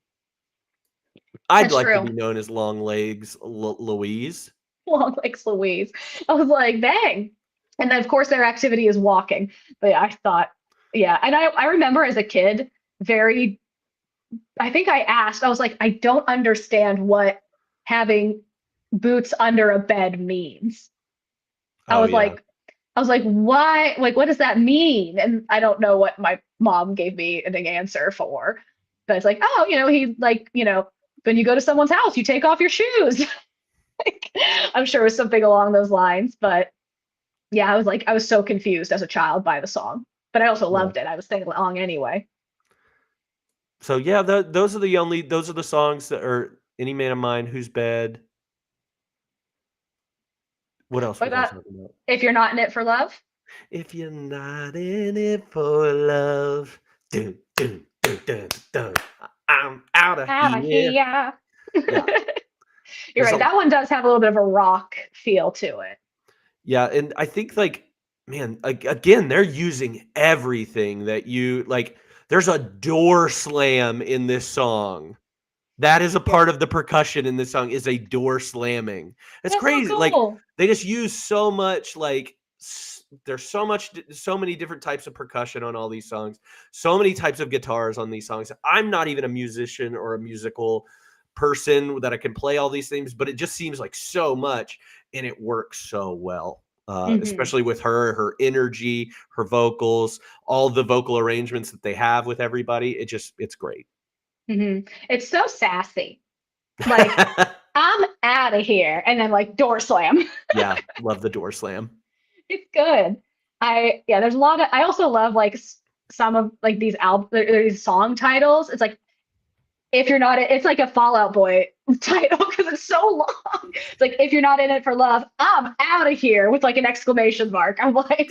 I'd That's like to true. be known as Long Legs Louise. Long legs Louise. I was like, dang. And then of course their activity is walking. But yeah, I thought, yeah. And I remember as a kid, I think I asked, I was like, I don't understand what having boots under a bed means. I Oh was yeah. like, why? Like, what does that mean? And I don't know what my mom gave me an answer for. But it's like, oh, he like, when you go to someone's house, you take off your shoes. like, I'm sure it was something along those lines, but yeah, I was so confused as a child by the song, but I also Yeah. loved it. I was singing along anyway. So yeah, those are the songs that are Any Man of Mine, Who's Bed. What else What was I about talking about? If You're Not in It for Love? If you're not in it for love, dun, dun, dun, dun, dun, I'm out of Out of here. here. Yeah, You're there's right. a That one does have a little bit of a rock feel to it. yeah, and I think like man, again, they're using everything that you like. There's a door slam in this song. That is a Yeah. part of the percussion in this song is a door slamming. It's That's so crazy. Like cool. they just use so much like there's so many different types of percussion on all these songs. So many types of guitars on these songs. I'm not even a musician or a musical person that I can play all these things, but it just seems like so much and it works so well. Hmm. Especially with her energy, her vocals, all the vocal arrangements that they have with everybody. It's great. Hmm. It's so sassy. Like, I'm out of here. And then like door slam. Yeah, love the door slam. It's good. Yeah, there's a lot of I also love like some of like these song titles. It's like if you're not it's like a Fallout Boy title because it's so long. It's like if you're not in it for love, I'm out of here with like an exclamation mark. I'm like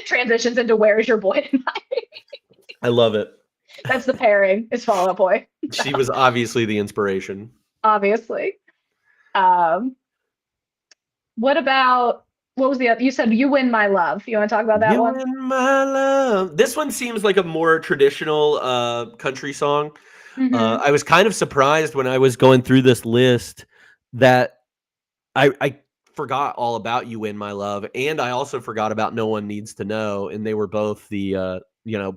transitions into where's your boy tonight? I love it. That's the pairing is Fall Out Boy, She was obviously the inspiration. obviously. Um, what about what was the other? You said You Win My Love. You want to talk about that You one? and my love. This one seems like a more traditional country song. Mm-hmm. I was kind of surprised when I was going through this list that I forgot all about You Win My Love, and I also forgot about No One Needs to Know, and they were both the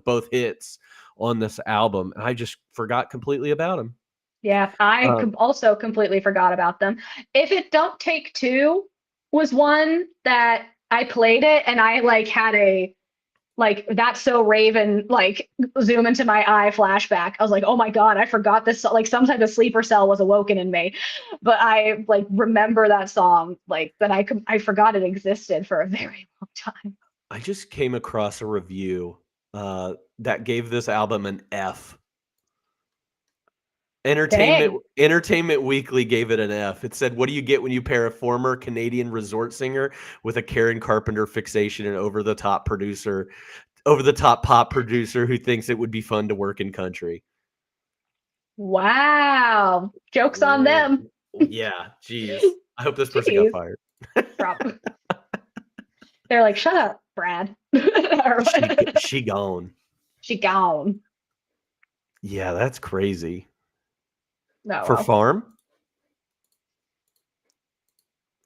both hits on this album, and I just forgot completely about them. Yeah, I also completely forgot about them. If It Don't Take Two was one that I played it and I like had a like That's So Raven like zoom into my eye flashback. I was like, oh my God, I forgot this. Like some type of sleeper cell was awoken in me. But I like remember that song, like that I forgot it existed for a very long time. I just came across a review that gave this album an F. Dang. Entertainment Weekly gave it an F. It said, "What do you get when you pair a former Canadian resort singer with a Karen Carpenter fixation and over the top pop producer who thinks it would be fun to work in country?" Wow. Joke's on Yeah, them. yeah, geez. I hope this person got Jeez. fired. Probably. They're like, shut up, Brad. She gone. She gone. Yeah, that's crazy. Oh For well. farm?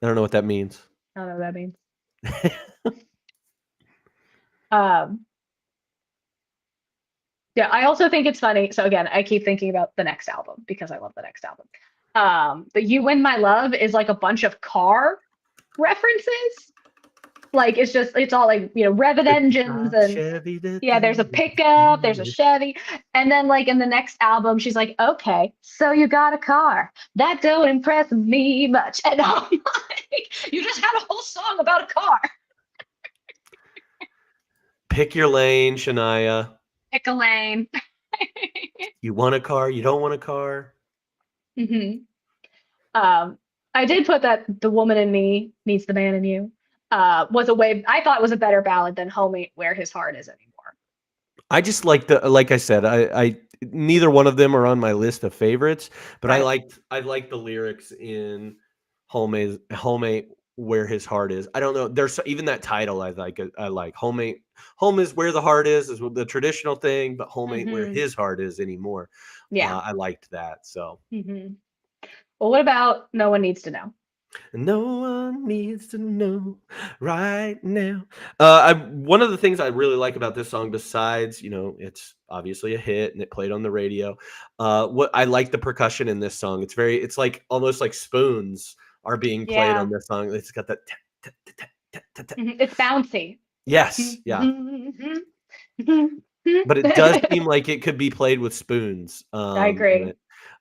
I don't know what that means. I don't know what that means. Um, yeah, I also think it's funny. So again, I keep thinking about the next album because I love the next album. The You Win My Love is like a bunch of car references. Like it's all like, revving engines and Chevy. yeah, there's a pickup, there's a Chevy. And then like in the next album, she's like, okay, so you got a car. That don't impress me much. And I'm like, you just had a whole song about a car. Pick your lane, Shania. Pick a lane. You want a car? You don't want a car? Hmm. I did put that The Woman in Me Needs the Man in You was a way I thought was a better ballad than Homie Where His Heart Is Anymore. I just like like I said, I neither one of them are on my list of favorites, but Right. I like the lyrics in Home Where His Heart Is. I don't know. There's even that title I like. Home is where the heart is the traditional thing, but home ain't where Hmm. his heart is anymore. Yeah. I liked that. So Hmm. Well, what about No One Needs to Know? no one needs to know right now. One of the things I really like about this song, besides it's obviously a hit and it played on the radio. What I like the percussion in this song. It's like almost like spoons are being played Yeah. on this song. It's got that. Tap, tap, tap, tap, tap, tap. It's bouncy. Yes, yeah. but it does seem like it could be played with spoons. I And agree.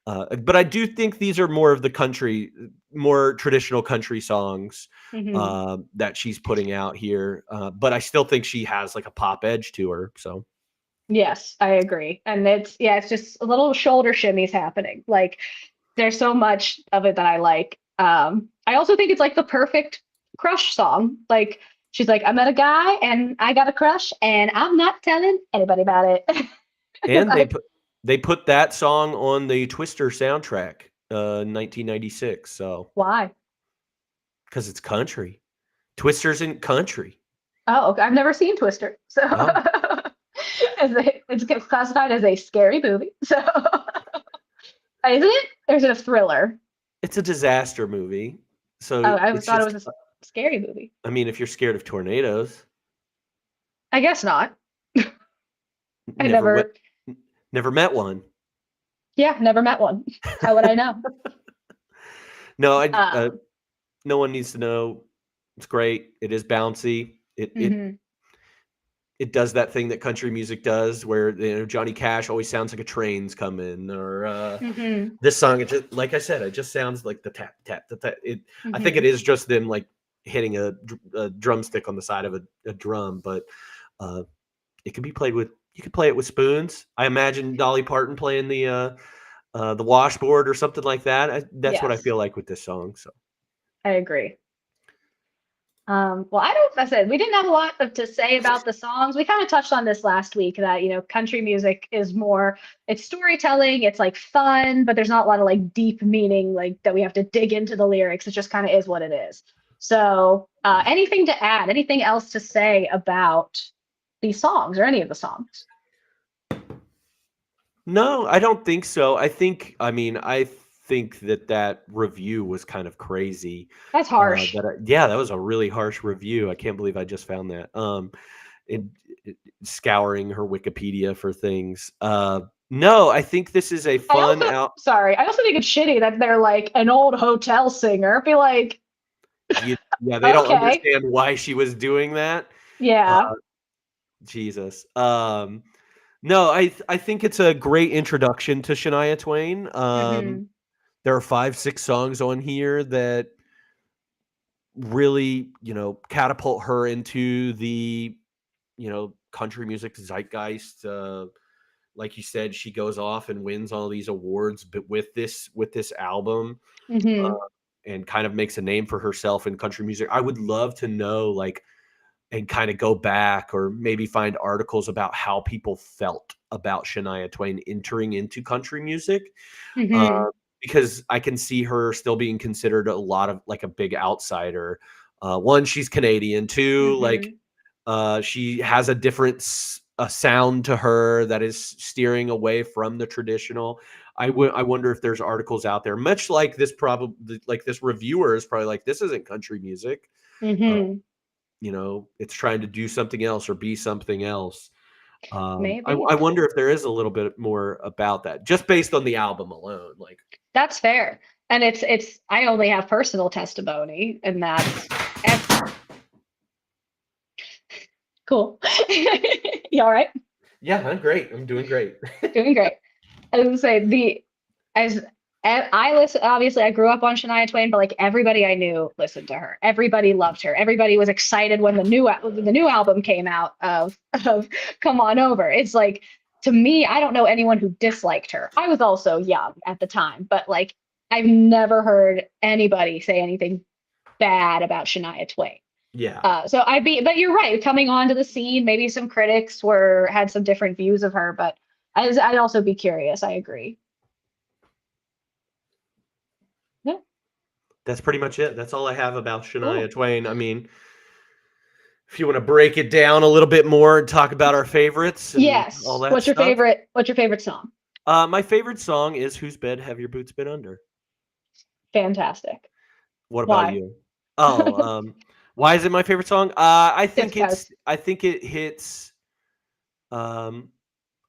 but I do think these are more of the country, more traditional country songs Hmm. that she's putting out here. But I still think she has like a pop edge to her. So Yes, I agree. And it's just a little shoulder shimmies happening. Like there's so much of it that I like. I also think it's like the perfect crush song. Like she's like, I met a guy and I got a crush and I'm not telling anybody about it. and Like, they put that song on the Twister soundtrack, 1996. So why? because it's country, Twister's in country. Oh, okay. I've never seen Twister. So Oh, it's classified as a scary movie. So is it? Or is it a thriller? it's a disaster movie. Oh, So I it's thought it just, was a scary movie. I mean, if you're scared of tornadoes, I guess not. I never wet, never, never met one. yeah, never met one. How would I know? No, Um, no one needs to know. It's great. It is bouncy. mhm, It does that thing that country music does, where Johnny Cash always sounds like a train's coming, or mhm, this song. It just, like I said, it just sounds like the tap tap the tap. I think it mhm. is just them like hitting a drumstick on the side of a drum, but uh, it can be played with. You could play it with spoons. I imagine Dolly Parton playing the washboard or something like that. That's what I Yes, feel like with this song. So I agree. Well, I don't, I said we didn't have a lot to say about the songs. We kind of touched on this last week that, country music is more, it's storytelling, it's like fun, but there's not a lot of like deep meaning, like that we have to dig into the lyrics. It just kind of is what it is. So, anything to add, anything else to say about these songs or any of the songs? no, I don't think so. I mean, I think that review was kind of crazy. That's harsh. Yeah, that was a really harsh review. I can't believe I just found that. It, scouring her Wikipedia for things. No, I think this is a I fun also, out. sorry, I also think it's shitty that they're like an old hotel singer. Be like, Yeah, they don't okay, understand why she was doing that. Uh, yeah. Jesus. No, I think it's a great introduction to Shania Twain. Hmm. There are 5, 6 songs on here that really, catapult her into the, country music zeitgeist. Like you said, she goes off and wins all these awards, but with this album, uh, Hmm. and kind of makes a name for herself in country music. I would love to know, like, and kind of go back or maybe find articles about how people felt about Shania Twain entering into country music. Uh, Hmm. because I can see her still being considered a lot of like a big outsider. One, she's Canadian. Two, like Hmm. she has a different a sound to her that is steering away from the traditional. I wonder if there's articles out there, much like this. Probably like this reviewer is probably like, this isn't country music. Uh, Hmm. it's trying to do something else or be something else. I Maybe. wonder if there is a little bit more about that, just based on the album alone. Like, That's fair. And it's I only have personal testimony, and that's ev- cool. You all right? yeah, I'm great. I'm doing great. Doing great. I was gonna say as I listen, obviously I grew up on Shania Twain, but like everybody I knew listened to her. Everybody loved her. Everybody was excited when the new album came out of Come On Over. It's like, to me, I don't know anyone who disliked her. I was also young at the time, but like I've never heard anybody say anything bad about Shania Twain. Yeah, But you're right. Coming onto the scene, maybe some critics had some different views of her, but I'd also be curious. I agree. Yeah, that's pretty much it. That's all I have about Shania cool. Twain. I mean, if you want to break it down a little bit more and talk about our favorites and all Yes. that What's your stuff, favorite? What's your favorite song? my favorite song is "Whose Bed Have Your Boots Been Under." Fantastic. What about Why? you? Oh, why is it my favorite song? Just because. I think it hits. Um,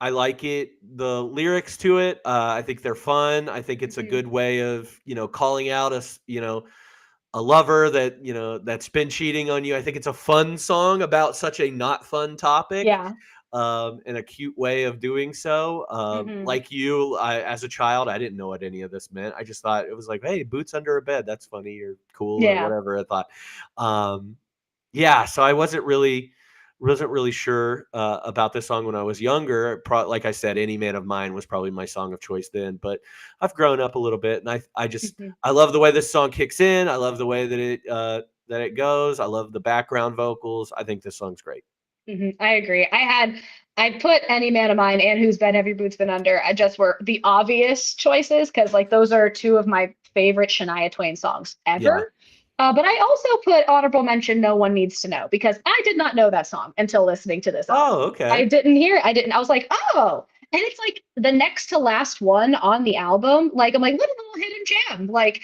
I like it. The lyrics to it, I think they're fun. I think it's a Mhm. good way of, calling out a lover that, that's been cheating on you. I think it's a fun song about such a not fun topic. Yeah. in a cute way of doing so. Hmm. Like you, as a child, I didn't know what any of this meant. I just thought it was like, hey, boots under a bed. That's funny or cool or Yeah. whatever I thought. Um, yeah, so I wasn't really sure about this song when I was younger. Like I said, "Any Man of Mine" was probably my song of choice then. But I've grown up a little bit, and Hmm. I love the way this song kicks in. I love the way that it goes. I love the background vocals. I think this song's great. Hmm. I agree. I put Any Man of Mine and Whose Bed Have Your Boots Been Under. I just were the obvious choices because like those are two of my favorite Shania Twain songs Yeah. ever. But I also put honorable mention No One Needs to Know because I did not know that song until listening to this album. Oh, I okay. didn't hear it. I didn't. I was like, oh, and it's like the next to last one on the album. Like I'm like, what a little hidden gem. Like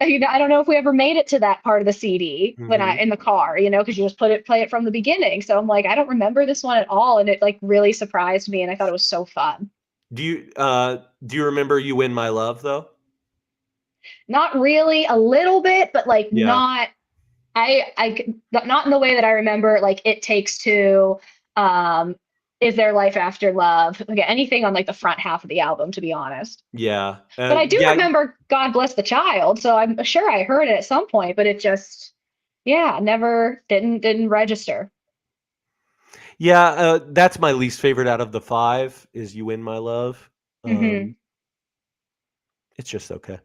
I don't know if we ever made it to that part of the CD when I hmm in the car, because you just play it from the beginning. So I'm like, I don't remember this one at all, and it like really surprised me, and I thought it was so fun. Do you remember "You Win My Love" though? Not really, a little bit, but like Yeah. not. Not in the way that I remember. Like It Takes Two, um, Is There Life After Love? Again, anything on like the front half of the album, to be honest. Yeah. But I do Yeah. remember God Bless the Child, so I'm sure I heard it at some point, but it just, yeah, never didn't register. Yeah, that's my least favorite out of the 5 is "You Win My Love." Hmm. Um, it's just okay.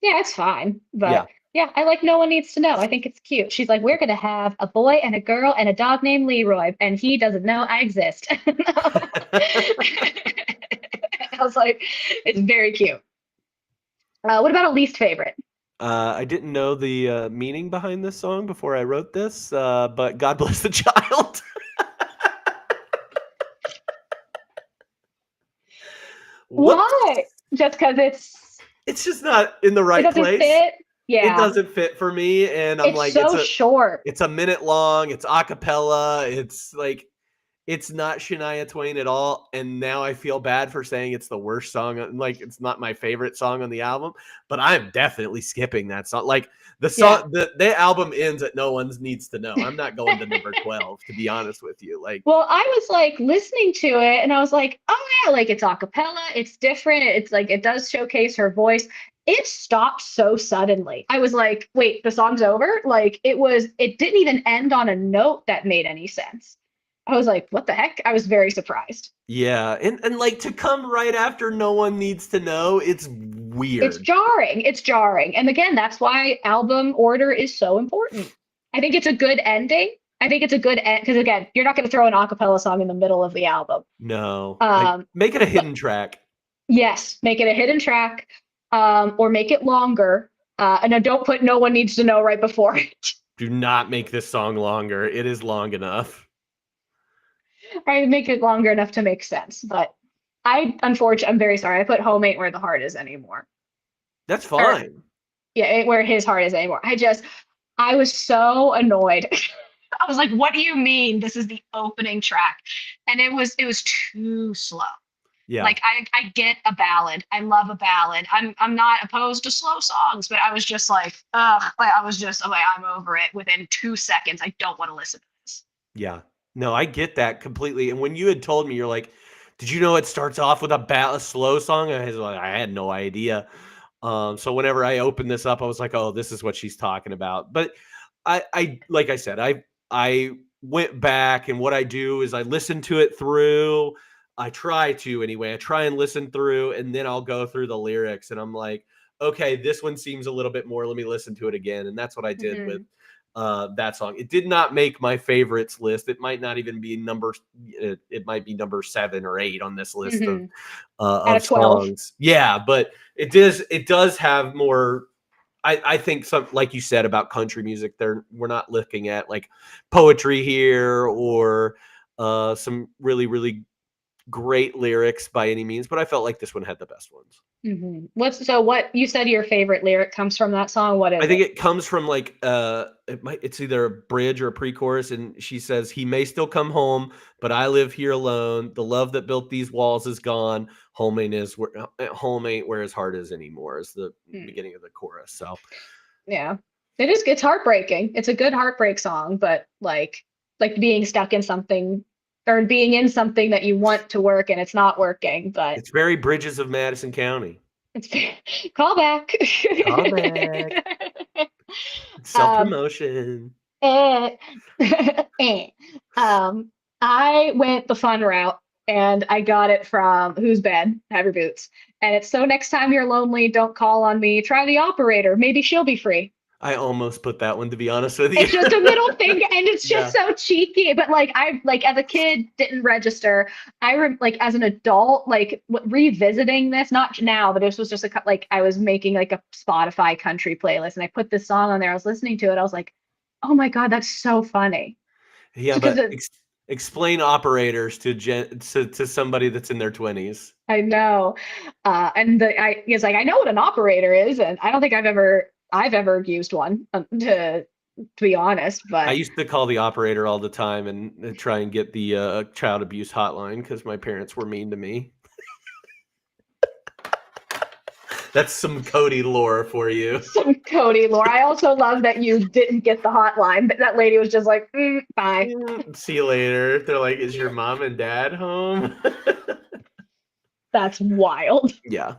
Yeah, it's fine, Yeah. but yeah, I like No One Needs to Know. I think it's cute. She's like, we're gonna have a boy and a girl and a dog named Leroy, and he doesn't know I exist. I was like, it's very cute. What about a least favorite? I didn't know the, meaning behind this song before I wrote this, but God Bless the Child. Whoops. Why? Just because It's just not in the it right doesn't place. fit? It Yeah, doesn't fit for me, and I'm it's like, so short. it's a minute long, it's a cappella, it's like it's not Shania Twain at all, and now I feel bad for saying it's the worst song, like, it's not my favorite song on the album, but I'm definitely skipping that song, like, Yeah. the album ends at "No One Needs to Know." I'm not going to number 12, to be honest with you, like Well, I was like listening to it and I was like, oh yeah, like it's a cappella, it's different. It's like it does showcase her voice. It stopped so suddenly. I was like, wait, the song's over? Like it didn't even end on a note that made any sense. I was like, what the heck? I was very surprised. yeah, and, like, to come right after "No One Needs to Know," it's It's weird. jarring. It's jarring. And again, that's why album order is so important. I think it's a good ending. I think it's a good end because again, you're not going to throw an a cappella song in the middle of the album. No, like, Um, make it a but hidden track. yes, make it a hidden track, or make it longer. And then don't put No One Needs to Know right before it. Do not make this song longer, it is long enough. Right, make it longer enough to make sense. But I'm very sorry. I put Home Ain't Where the Heart Is anymore. That's Or fine. yeah, ain't where his heart is anymore. I was so annoyed. I was like, what do you mean this is the opening track? And it was too slow. Yeah. Like I get a ballad. I love a ballad. I'm not opposed to slow songs, but I was just like, ugh, like I was just like, I'm over it within 2 seconds. I don't want to listen to this. Yeah. No, I get that completely, and when you had told me, you're like, "Did you know it starts off with a slow song?" I was like, "I had no idea." So whenever I opened this up, I was like, "Oh, this is what she's talking about." But I like I said, I went back, and what I do is I listen to it through. I try to anyway. I try and listen through, and then I'll go through the lyrics, and I'm like, "Okay, this one seems a little bit more. Let me listen to it again." And that's what I did with Mhm. that song. It did not make my favorites list. It might not even be it might be number 7 or 8 on this list Mhm. Out of of 12. songs. Yeah, but it does have more. I think some, like you said about country music, we're not looking at like poetry here or some really really great lyrics by any means, but I felt like this one had the best ones. Mhm. What you said your favorite lyric comes from that song? What I is think it? it comes from like it's either a bridge or a pre-chorus, and she says, "He may still come home, but I live here alone. The love that built these walls is gone. Home ain't where his heart is anymore." Is the Hmm. beginning of the chorus. So Yeah. It's heartbreaking. It's a good heartbreak song, but like being stuck in something or being in something that you want to work and it's not working. But It's very Bridges of Madison County. it's call back. Call back. Self um, promotion. eh, eh. I went the fun route and I got it from Who's Bad, Have Your Boots. And it's so next time you're lonely, don't call on me. Try the operator. Maybe she'll be free. I almost put that one, to be honest with you. It's just a middle finger, and it's just Yeah. so cheeky. But like I like as a kid didn't register. Like as an adult, like revisiting this, not now, but this was just like I was making like a Spotify country playlist, and I put this song on there. I was listening to it. I was like, oh my god, that's so funny. Yeah, Because but explain operators to somebody that's in their 20s. I know, and he's like, I know what an operator is, and I don't think I've ever used one to be honest, I but used to call the operator all the time and try and get the child abuse hotline because my parents were mean to me. That's some Cody lore for you. some Cody lore. I also love that you didn't get the hotline, but that lady was just like, bye. See you later. They're like, is your mom and dad home? That's wild. Yeah.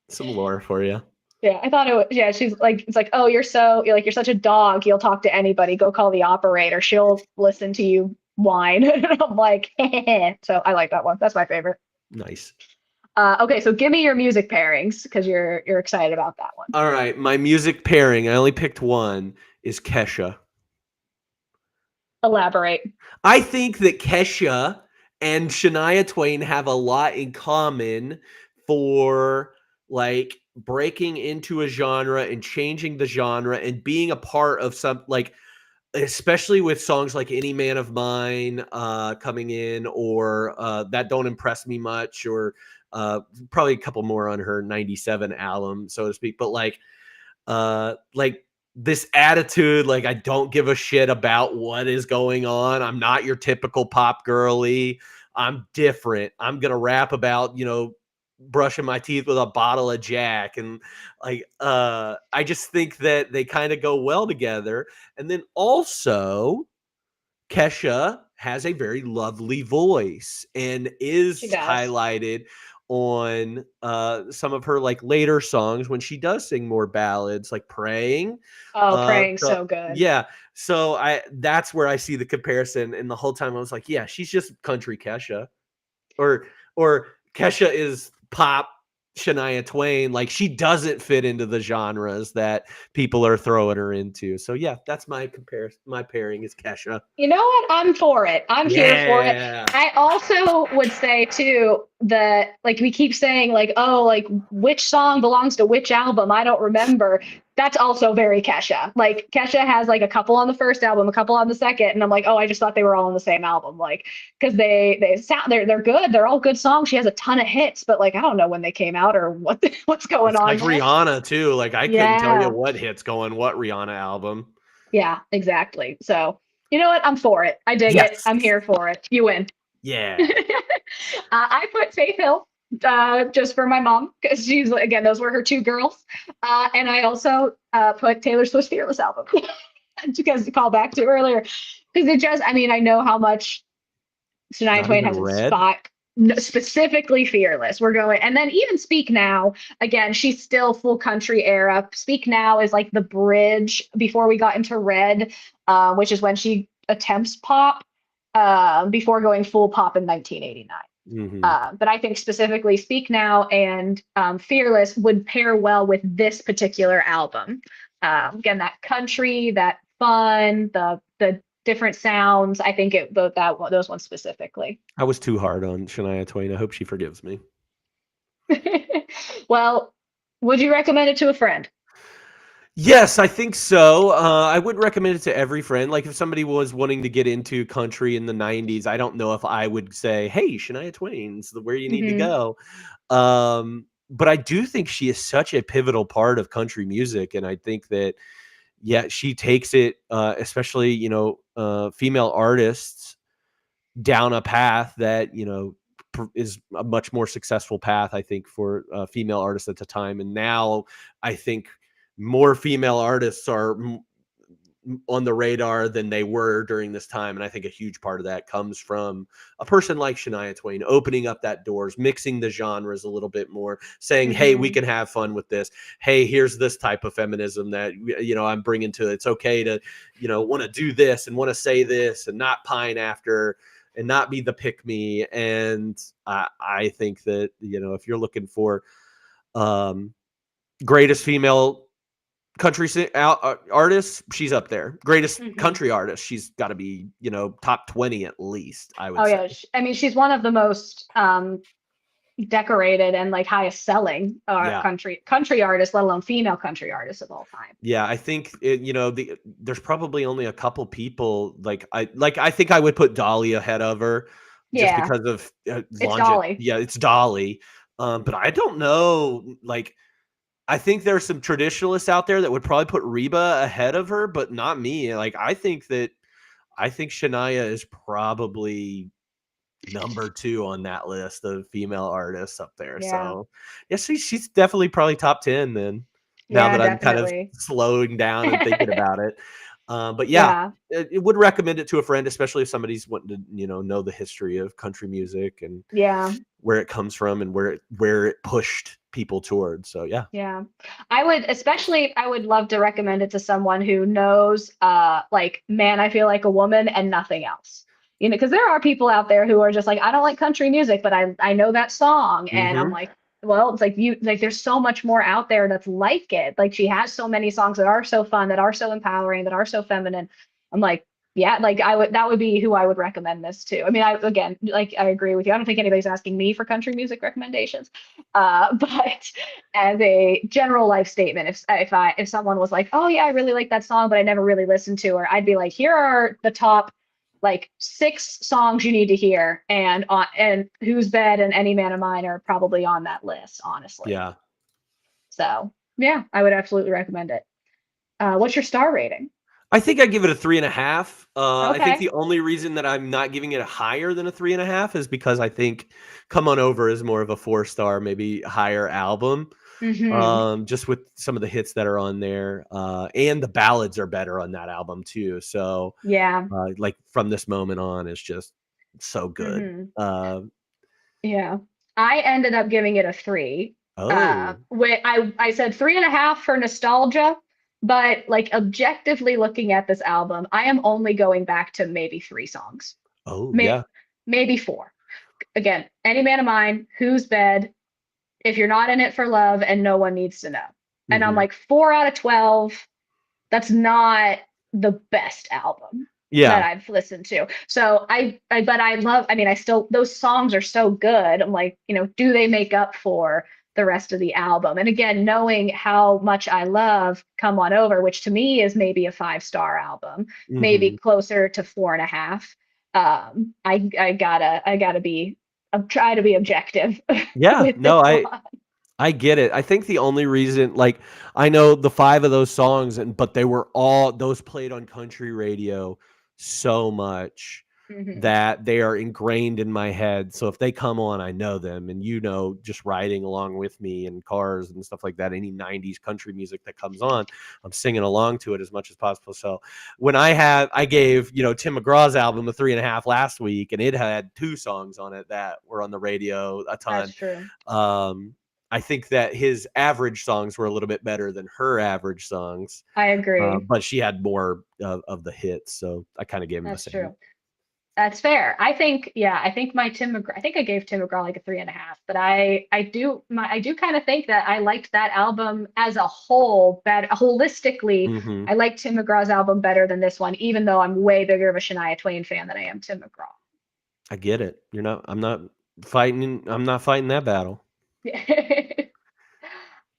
Some lore for you. Yeah, I thought it was, yeah, she's like, it's like, oh, you're such a dog. You'll talk to anybody. Go call the operator. She'll listen to you whine. And I'm like, so I like that one. That's my favorite. Nice. Okay, so give me your music pairings because you're excited about that one. All right. My music pairing, I only picked one, is Kesha. Elaborate. I think that Kesha and Shania Twain have a lot in common for like breaking into a genre and changing the genre and being a part of some like especially with songs like Any Man of Mine coming in or That Don't Impress Me Much or probably a couple more on her 97 album, so to speak. But like this attitude, like I don't give a shit about what is going on. I'm not your typical pop girly. I'm different. I'm gonna rap about, brushing my teeth with a bottle of Jack. And I just think that they kind of go well together. And then also Kesha has a very lovely voice and is She does. highlighted on some of her like later songs when she does sing more ballads like Praying. Oh, Praying so good. Yeah. So that's where I see the comparison. And the whole time I was like, yeah, she's just country Kesha. Or Kesha is pop Shania Twain. Like she doesn't fit into the genres that people are throwing her into. So yeah, that's my comparison. My pairing is Kesha. You know what? I'm for it. I'm here for it. I also would say too that like we keep saying like, oh, like which song belongs to which album? I don't remember. That's also very Kesha. Like Kesha has like a couple on the first album, a couple on the second, and I'm like, oh, I just thought they were all on the same album. Like because they sound they're good. They're all good songs. She has a ton of hits, but like I don't know when they came out or what's going It's on. like there. Rihanna too. Like I couldn't Yeah. tell you what hits go on what Rihanna album. Yeah, exactly. So you know what? I'm for it. I dig it. I'm here for it. You win. Yeah. I put Faith Hill just for my mom because she's again those were her two girls, and I also put Taylor Swift's Fearless album because to call back to earlier because it just I mean I know how much Shania Twain has a spot. Specifically Fearless. We're going, and then even Speak Now, again, she's still full country era. Speak Now is like the bridge before we got into Red, which is when she attempts pop before going full pop in 1989. Mm-hmm. But I think specifically Speak Now and Fearless would pair well with this particular album. Again, that country, that fun, the different sounds. I think those ones specifically. I was too hard on Shania Twain. I hope she forgives me. Well, would you recommend it to a friend? Yes, I think so. I would recommend it to every friend. Like if somebody was wanting to get into country in the 90s, I don't know if I would say, hey, Shania Twain's where you need to go. But I do think she is such a pivotal part of country music. And I think that, yeah, she takes it, especially, female artists down a path that, is a much more successful path, I think, for female artists at the time. And now I think more female artists are on the radar than they were during this time. And I think a huge part of that comes from a person like Shania Twain opening up that doors, mixing the genres a little bit more, saying, hey, we can have fun with this. Hey, here's this type of feminism that, I'm bringing to it. It's okay to, want to do this and want to say this and not pine after and not be the pick me. And I think that, if you're looking for greatest female country artist, she's up there. Greatest country artist, she's got to be, top 20 at least, I would say. Yeah. I mean, she's one of the most decorated and like highest selling country artists, let alone female country artists of all time. Yeah, I think there's probably only a couple people I think I would put Dolly ahead of her just because of it's Dolly. Yeah, it's Dolly. But I don't know, I think there's some traditionalists out there that would probably put Reba ahead of her, but not me. I think Shania is probably number 2 on that list of female artists up there. Yeah. So yeah, she's definitely probably top 10 then. Now that I'm kind of slowing down and thinking about it. But it would recommend it to a friend, especially if somebody's wanting to, know the history of country music and where it comes from and where it pushed people towards. So yeah, I would love to recommend it to someone who knows Man, I Feel Like a Woman and nothing else, because there are people out there who are just like, I don't like country music, but I know that song. And I'm like, well, it's like there's so much more out there that's like it. Like, she has so many songs that are so fun, that are so empowering, that are so feminine. I'm like, yeah, that would be who I would recommend this to. I mean, I agree with you. I don't think anybody's asking me for country music recommendations. But as a general life statement, if someone was like, oh yeah, I really like that song, but I never really listened to her, I'd be like, here are the top 6 songs you need to hear, and Who's Bed and Any Man of Mine are probably on that list, honestly. Yeah. So yeah, I would absolutely recommend it. What's your star rating? I think I give it a 3.5. I think the only reason that I'm not giving it a higher than a 3.5 is because I think Come On Over is more of a 4-star, maybe higher album. Just with some of the hits that are on there, and the ballads are better on that album too. So From This Moment On is just so good. Yeah, I ended up giving it a 3. I said 3.5 for nostalgia, but objectively looking at this album, I am only going back to maybe 3 songs. Maybe 4. Again, Any Man of Mine, Who's Bed, If You're Not In It for Love, and No One Needs to Know. And I'm like, 4 out of 12. That's not the best album that I've listened to. So those songs are so good. I'm like, do they make up for the rest of the album? And again, knowing how much I love Come On Over, which to me is maybe a 5-star album, maybe closer to 4.5. I gotta be, try to be objective. Yeah, no, I get it. I think the only reason, I know the 5 of those songs, but they were all those played on country radio so much that they are ingrained in my head. So if they come on, I know them. And just riding along with me in cars and stuff like that, any 90s country music that comes on, I'm singing along to it as much as possible. So when I gave Tim McGraw's album a 3.5 last week, and it had 2 songs on it that were on the radio a ton. That's true. I think that his average songs were a little bit better than her average songs. I agree. But she had more of the hits, so I kind of gave him the same. True. That's fair. I think my Tim McGraw, I think I gave Tim McGraw a 3.5, but I do kind of think that I liked that album as a whole better, holistically. I like Tim McGraw's album better than this one, even though I'm way bigger of a Shania Twain fan than I am Tim McGraw. I get it. I'm not fighting that battle.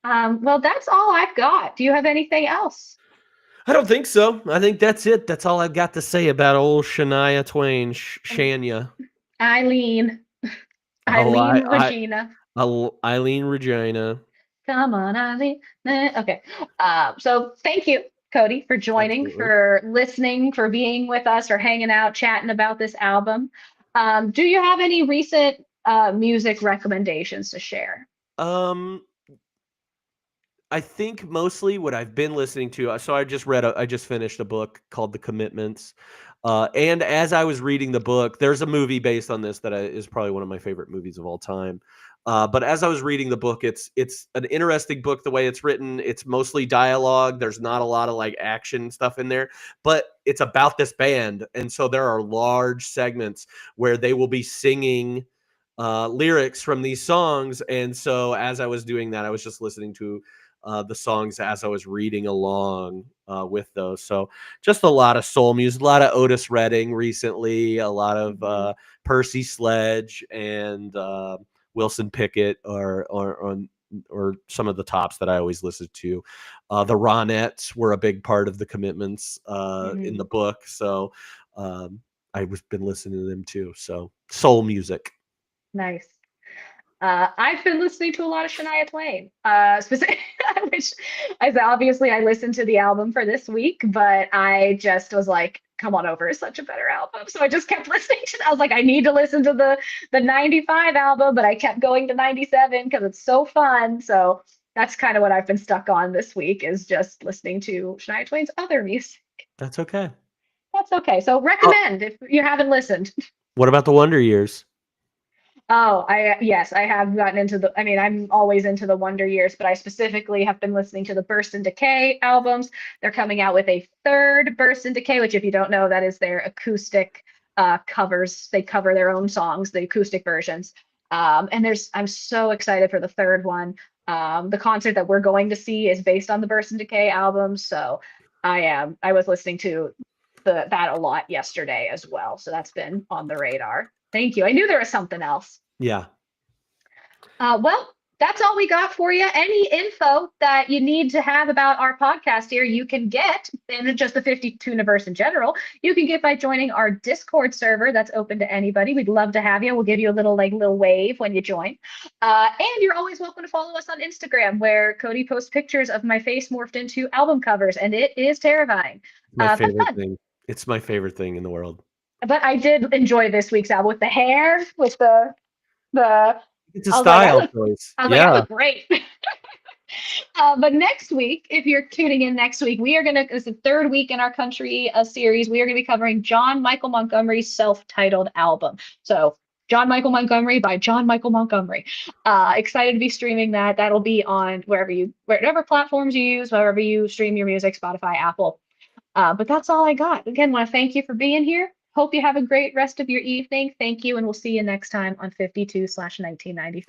Well, that's all I've got. Do you have anything else? I don't think so. I think that's it. That's all I've got to say about old Shania Twain, Shania. Eileen Regina. Eileen Regina. Come on, Eileen. Okay. So thank you, Cody, for joining, for listening, for being with us, or hanging out, chatting about this album. Do you have any recent music recommendations to share? I think mostly what I've been listening to. So I just finished a book called The Commitments, and as I was reading the book, there's a movie based on this that is probably one of my favorite movies of all time. But as I was reading the book, it's an interesting book the way it's written. It's mostly dialogue. There's not a lot of like action stuff in there, but it's about this band, and so there are large segments where they will be singing lyrics from these songs. And so as I was doing that, I was just listening to the songs as I was reading along with those. So just a lot of soul music, a lot of Otis Redding recently, a lot of Percy Sledge and Wilson Pickett or some of the tops that I always listen to. The Ronettes were a big part of the Commitments in the book. So I've been listening to them too. So soul music. Nice. I've been listening to a lot of Shania Twain. Which obviously I listened to the album for this week, but I just was like, "Come on over" is such a better album. So I just kept listening to. I was like, I need to listen to the '95 album, but I kept going to '97 because it's so fun. So that's kind of what I've been stuck on this week is just listening to Shania Twain's other music. That's okay. That's okay. So recommend if you haven't listened. What about the Wonder Years? Oh, yes, I have gotten into I mean, I'm always into the Wonder Years, but I specifically have been listening to the Burst and Decay albums. They're coming out with a third Burst and Decay, which if you don't know, that is their acoustic covers. They cover their own songs, the acoustic versions. And I'm so excited for the third one. The concert that we're going to see is based on the Burst and Decay album, so I was listening to that a lot yesterday as well. So that's been on the radar. Thank you. I knew there was something else. Yeah. Well, that's all we got for you. Any info that you need to have about our podcast here, you can get, and just the 52 universe in general, you can get by joining our Discord server that's open to anybody. We'd love to have you. We'll give you a little wave when you join. And you're always welcome to follow us on Instagram, where Cody posts pictures of my face morphed into album covers, and it is terrifying. My favorite thing. It's my favorite thing in the world. But I did enjoy this week's album with the hair, with the it's a style choice. I was like, I look great. But next week, if you're tuning in next week, it's the third week in our country series. We are going to be covering John Michael Montgomery's self-titled album. So John Michael Montgomery by John Michael Montgomery. Excited to be streaming that. That'll be on whatever platforms you use, wherever you stream your music, Spotify, Apple. But that's all I got. Again, want to thank you for being here. Hope you have a great rest of your evening. Thank you, and we'll see you next time on 52/1995.